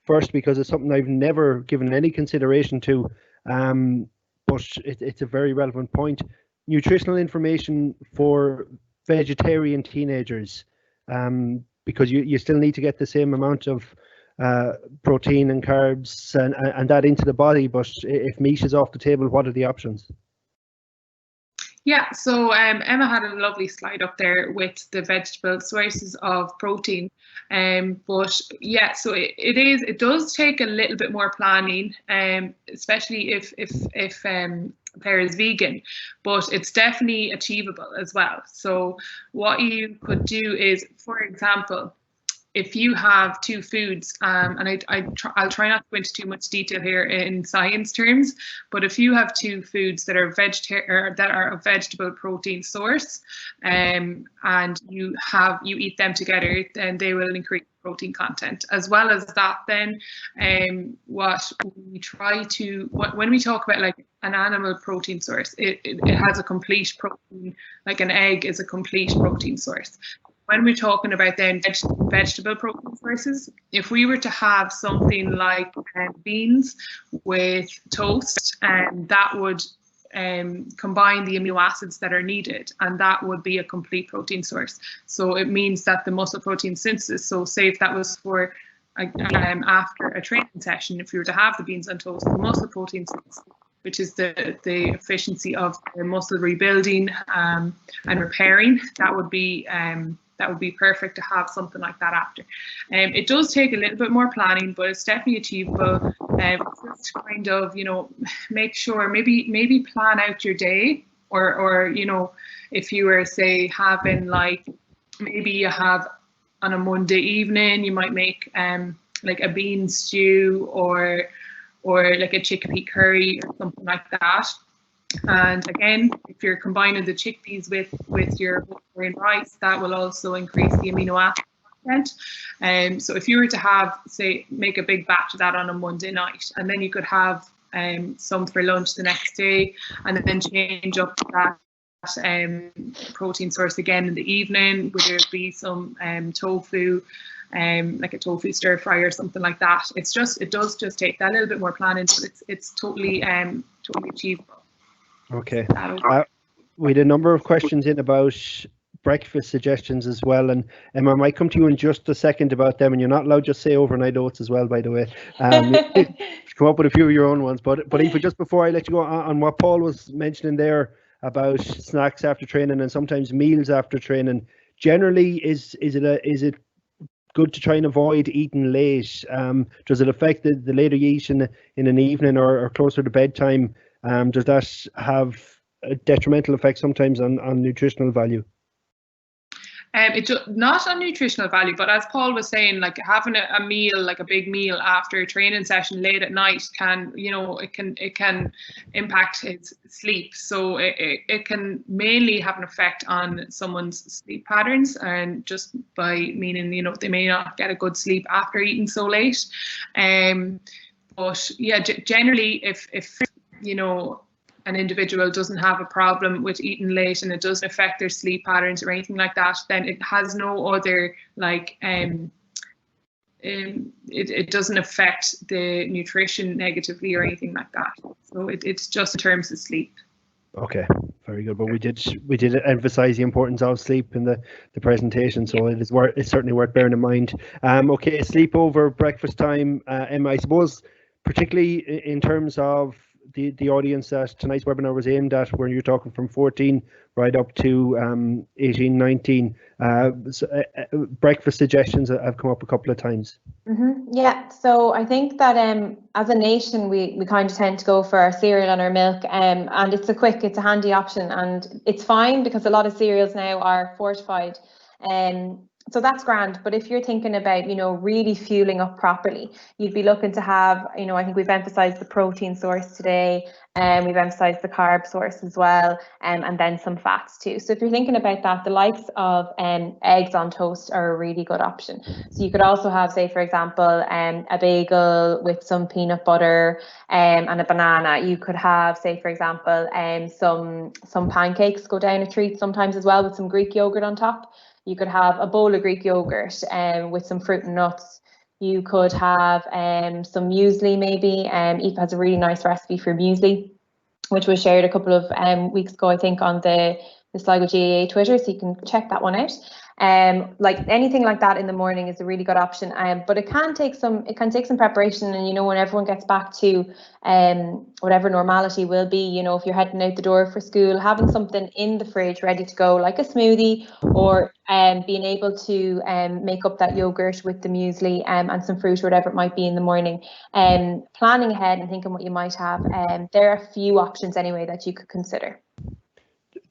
first because it's something I've never given any consideration to, but it's a very relevant point. Nutritional information for vegetarian teenagers, because you still need to get the same amount of protein and carbs and that into the body, but if meat is off the table, what are the options? Yeah, so Emma had a lovely slide up there with the vegetable sources of protein, but yeah, so it does take a little bit more planning, especially if a player is vegan, but it's definitely achievable as well. So what you could do is, for example, if you have 2 foods, and I'll try not to go into too much detail here in science terms, but if you have 2 foods that are a vegetable protein source, and you eat them together, then they will increase protein content. As well as that, then what we try to, when we talk about like an animal protein source, it has a complete protein, like an egg is a complete protein source. When we're talking about then vegetable protein sources, if we were to have something like beans with toast, that would combine the amino acids that are needed, and that would be a complete protein source. So it means that the muscle protein synthesis, so say if that was for after a training session, if we were to have the beans on toast, the muscle protein synthesis, which is the efficiency of the muscle rebuilding and repairing, that would be perfect to have something like that after. It does take a little bit more planning, but it's definitely achievable. Just kind of, you know, make sure maybe plan out your day, or you know, if you were say having like, maybe you have on a Monday evening, you might make like a bean stew or like a chickpea curry or something like that. And again, if you're combining the chickpeas with your whole grain rice, that will also increase the amino acid content. So if you were to have, say, make a big batch of that on a Monday night, and then you could have some for lunch the next day, and then change up that protein source again in the evening, whether it be some tofu, like a tofu stir fry or something like that. It does just take that little bit more planning, but it's totally achievable. Okay. We had a number of questions in about breakfast suggestions as well, and Emma, I might come to you in just a second about them, and you're not allowed to just say overnight oats as well, by the way. Come up with a few of your own ones, but Aoife, just before I let you go on what Paul was mentioning there about snacks after training and sometimes meals after training, generally is it good to try and avoid eating late? Does it affect the later you eat in an evening or closer to bedtime? Does that have a detrimental effect sometimes on nutritional value? Not on nutritional value, but as Paul was saying, like having a meal, like a big meal after a training session late at night can, you know, it can impact his sleep. So it can mainly have an effect on someone's sleep patterns, and just by meaning, you know, they may not get a good sleep after eating so late. But yeah, generally, if you know, an individual doesn't have a problem with eating late and it doesn't affect their sleep patterns or anything like that, then it has no other like it doesn't affect the nutrition negatively or anything like that. So it's just in terms of sleep. Okay, very good. But we did emphasize the importance of sleep in the presentation, so it's certainly worth bearing in mind. Okay, sleep over breakfast time, Emma, I suppose, particularly in terms of the audience that tonight's webinar was aimed at, where you're talking from 14 right up to 18, 19. Breakfast suggestions have come up a couple of times. Yeah, so I think that as a nation, we kind of tend to go for our cereal and our milk, and it's a handy option, and it's fine because a lot of cereals now are fortified. So that's grand, but if you're thinking about, really fueling up properly, you'd be looking to have, I think we've emphasized the protein source today, and we've emphasized the carb source as well, and then some fats too. So if you're thinking about that, the likes of eggs on toast are a really good option. So you could also have, say, for example, a bagel with some peanut butter and a banana. You could have, say, for example, some pancakes go down a treat sometimes as well with some Greek yogurt on top. You could have a bowl of Greek yogurt with some fruit and nuts. You could have some muesli maybe. Aoife has a really nice recipe for muesli, which was shared a couple of weeks ago, I think, on the Sligo GAA Twitter, so you can check that one out. Like anything like that in the morning is a really good option, but it can take some preparation, and when everyone gets back to whatever normality will be, if you're heading out the door for school, having something in the fridge ready to go, like a smoothie, or being able to make up that yogurt with the muesli and some fruit or whatever it might be in the morning, planning ahead and thinking what you might have. There are a few options anyway that you could consider.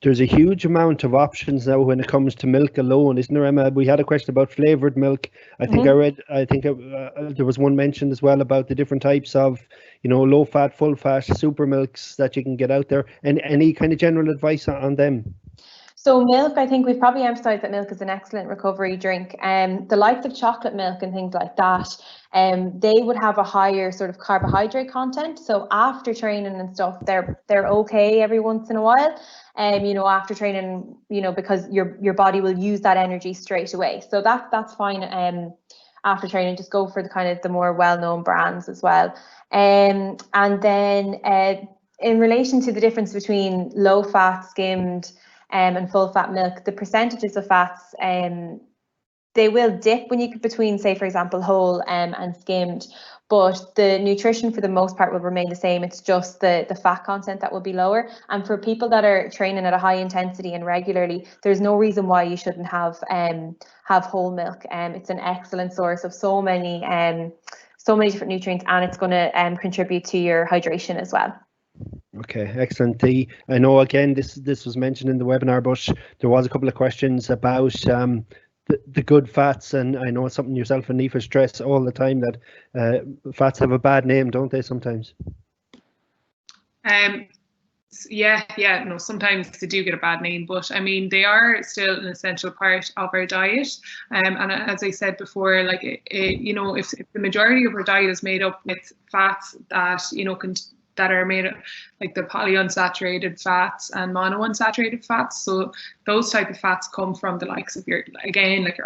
There's a huge amount of options now when it comes to milk alone, isn't there, Emma? We had a question about flavoured milk. I think there was one mentioned as well about the different types of, low fat, full fat, super milks that you can get out there, and any kind of general advice on them. So milk, I think we've probably emphasised that milk is an excellent recovery drink. The likes of chocolate milk and things like that, they would have a higher sort of carbohydrate content. So after training and stuff, they're okay every once in a while. After training, because your body will use that energy straight away. So that's fine. After training, just go for the more well-known brands as well. And then in relation to the difference between low fat, skimmed, and full fat milk, the percentages of fats, they will dip when you get between, say, for example, whole and skimmed, but the nutrition for the most part will remain the same. It's just the fat content that will be lower. And for people that are training at a high intensity and regularly, there's no reason why you shouldn't have whole milk. It's an excellent source of so many different nutrients, and it's going to contribute to your hydration as well. Okay, excellent. I know again this was mentioned in the webinar, but there was a couple of questions about the good fats, and I know it's something yourself and Aoife stress all the time, that fats have a bad name, don't they, sometimes? Sometimes they do get a bad name, but I mean, they are still an essential part of our diet. And as I said before, if the majority of our diet is made up with fats that are made of, like the polyunsaturated fats and monounsaturated fats. So those type of fats come from the likes of your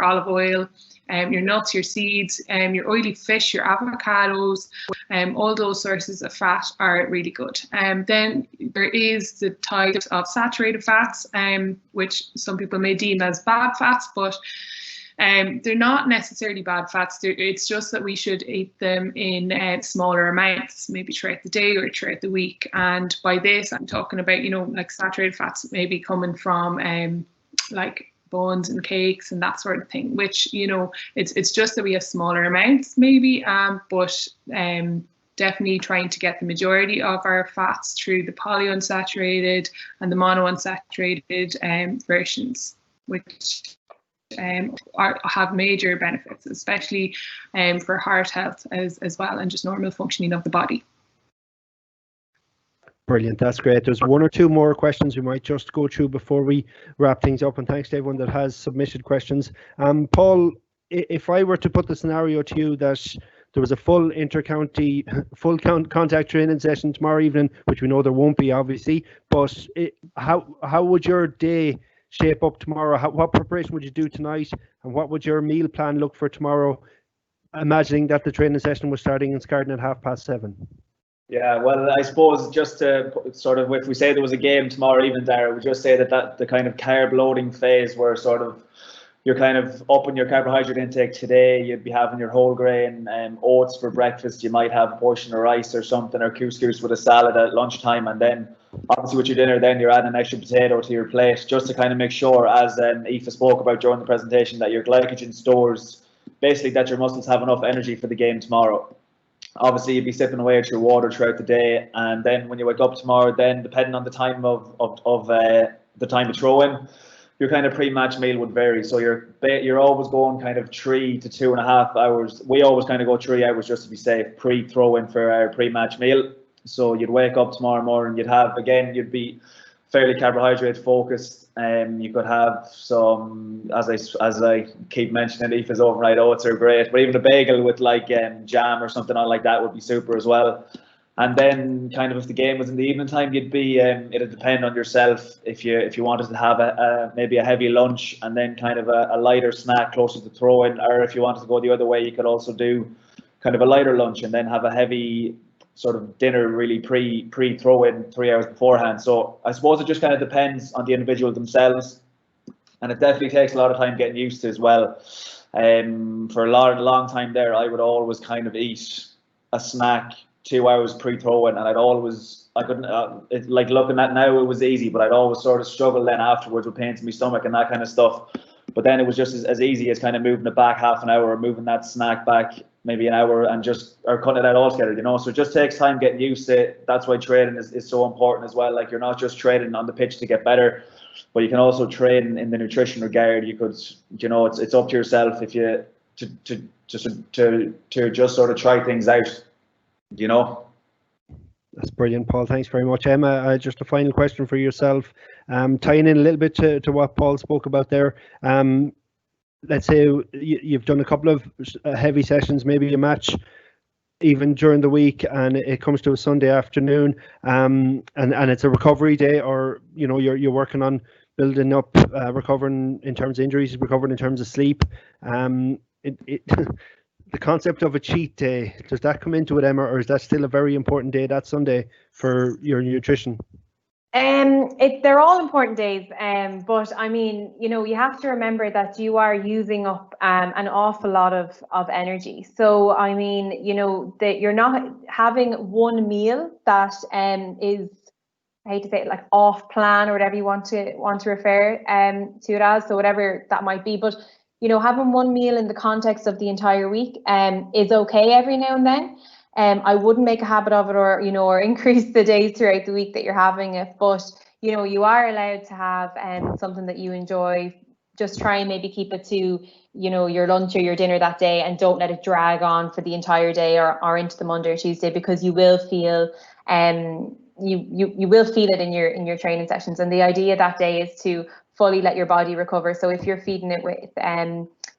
olive oil, your nuts, your seeds, your oily fish, your avocados, all those sources of fat are really good. Then there is the types of saturated fats, which some people may deem as bad fats, but they're not necessarily bad fats. It's just that we should eat them in smaller amounts, maybe throughout the day or throughout the week. And by this, I'm talking about, like saturated fats maybe coming from like buns and cakes and that sort of thing, which, it's just that we have smaller amounts maybe, but definitely trying to get the majority of our fats through the polyunsaturated and the monounsaturated versions, which have major benefits, especially for heart health as well, and just normal functioning of the body. Brilliant, that's great. There's one or two more questions we might just go through before we wrap things up, and thanks to everyone that has submitted questions. Paul, if I were to put the scenario to you that there was a full inter-county, contact training session tomorrow evening, which we know there won't be, obviously. But how would your day shape up tomorrow? What preparation would you do tonight, and what would your meal plan look for tomorrow, imagining that the training session was starting in Scarden at 7:30? Yeah, well, I suppose just to sort of, if we say there was a game tomorrow evening, Darragh, we just say that the kind of carb loading phase where sort of you're kind of upping your carbohydrate intake today, you'd be having your whole grain oats for breakfast, you might have a portion of rice or something, or couscous with a salad at lunchtime, and then obviously with your dinner then you're adding an extra potato to your plate, just to kind of make sure, as Aoife spoke about during the presentation, that your glycogen stores, basically that your muscles have enough energy for the game tomorrow. Obviously, you'd be sipping away at your water throughout the day, and then when you wake up tomorrow, then depending on the time of the time to throw in, your kind of pre-match meal would vary. So you're always going kind of 3 to 2.5 hours. We always kind of go 3 hours just to be safe, pre-throw in for our pre-match meal. So you'd wake up tomorrow morning, you'd be fairly carbohydrate focused. You could have some, as I keep mentioning, Aoife's overnight oats are great, but even a bagel with like jam or something like that would be super as well. And then kind of if the game was in the evening time, you'd be it'd depend on yourself if you wanted to have maybe a heavy lunch and then kind of a lighter snack closer to throw in, or if you wanted to go the other way, you could also do kind of a lighter lunch and then have a heavy sort of dinner really pre throw in 3 hours beforehand. So I suppose it just kind of depends on the individual themselves, and it definitely takes a lot of time getting used to as well. For a long time there, I would always kind of eat a snack 2 hours pre-throw in, and I couldn't like looking at now it was easy, but I'd always sort of struggle then afterwards with pains in my stomach and that kind of stuff. But then it was just as easy as kind of moving it back half an hour, or moving that snack back maybe an hour, and or cutting it out altogether, So it just takes time getting used to it. That's why training is so important as well. Like, you're not just training on the pitch to get better, but you can also train in the nutrition regard. You could, it's up to yourself if you to just sort of try things out, That's brilliant, Paul. Thanks very much. Emma, just a final question for yourself. Tying in a little bit to what Paul spoke about there. Let's say you've done a couple of heavy sessions, maybe a match even during the week, and it comes to a Sunday afternoon, and it's a recovery day, or you're working on building up, recovering in terms of injuries, recovering in terms of sleep. The concept of a cheat day, does that come into it, Emma, or is that still a very important day, that Sunday, for your nutrition? They're all important days, but I mean, you have to remember that you are using up an awful lot of energy. So I mean, that you're not having one meal that is, I hate to say it, like off plan, or whatever you want to refer to it as, so whatever that might be. But having one meal in the context of the entire week is okay every now and then. I wouldn't make a habit of it, or increase the days throughout the week that you're having it. But you are allowed to have something that you enjoy. Just try and maybe keep it to your lunch or your dinner that day, and don't let it drag on for the entire day or into the Monday or Tuesday, because you will feel you will feel it in your training sessions. And the idea that day is to fully let your body recover. So if you're feeding it with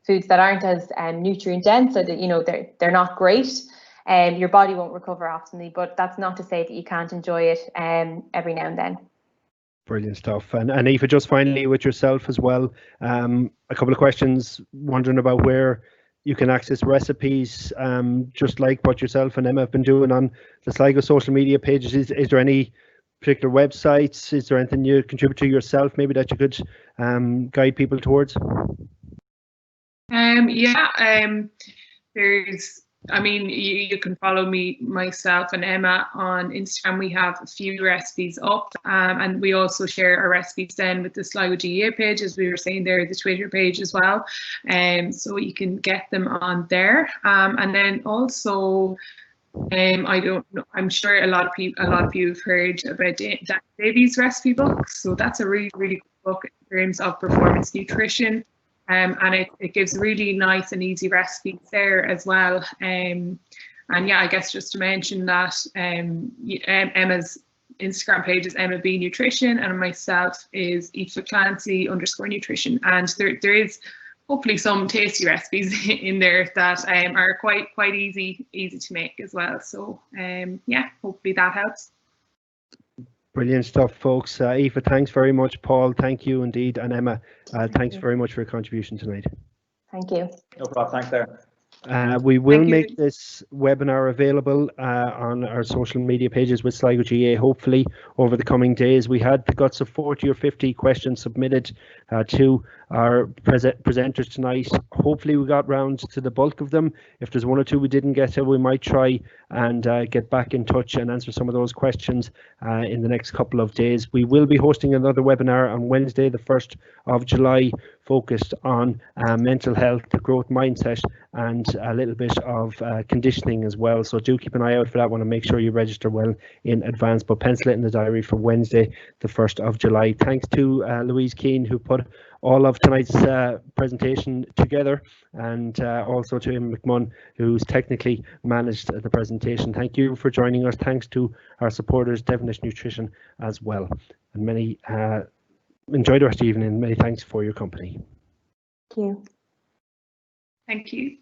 foods that aren't as nutrient dense, so that they're not great, your body won't recover optimally. But that's not to say that you can't enjoy it every now and then. Brilliant stuff. And Aoife, just finally with yourself as well, a couple of questions wondering about where you can access recipes, just like what yourself and Emma have been doing on the Sligo social media pages. Is there any particular websites? Is there anything you contribute to yourself maybe that you could guide people towards? There's, I mean, you can follow myself and Emma on Instagram. We have a few recipes up, and we also share our recipes then with the Sligo GAA page, as we were saying there, the Twitter page as well. So you can get them on there. And then also, I don't know, I'm sure a lot of you have heard about Dan Davies recipe book. So that's a really, really good book in terms of performance nutrition. And it gives really nice and easy recipes there as well. And yeah, I guess just to mention that Emma's Instagram page is Emma B Nutrition, and myself is Aoife Clancy _nutrition. And there is hopefully some tasty recipes in there that are quite easy to make as well. So yeah, hopefully that helps. Brilliant stuff, folks. Aoife, thanks very much. Paul, thank you indeed. And Emma, thanks very much for your contribution tonight. Thank you. No problem. Thanks there. We will make this webinar available on our social media pages with Sligo GAA, hopefully over the coming days. We had got some 40 or 50 questions submitted to our presenters tonight. Hopefully we got round to the bulk of them. If there's one or two we didn't get to, we might try and get back in touch and answer some of those questions in the next couple of days. We will be hosting another webinar on Wednesday, the 1st of July, focused on mental health, the growth mindset, and a little bit of conditioning as well. So do keep an eye out for that one and make sure you register well in advance, but pencil it in the diary for Wednesday, the 1st of July. Thanks to Louise Keane, who put all of tonight's presentation together, and also to Im McMunn, who's technically managed the presentation. Thank you for joining us. Thanks to our supporters, Devonish Nutrition, as well. And many enjoy the rest of the evening. Many thanks for your company. Thank you. Thank you.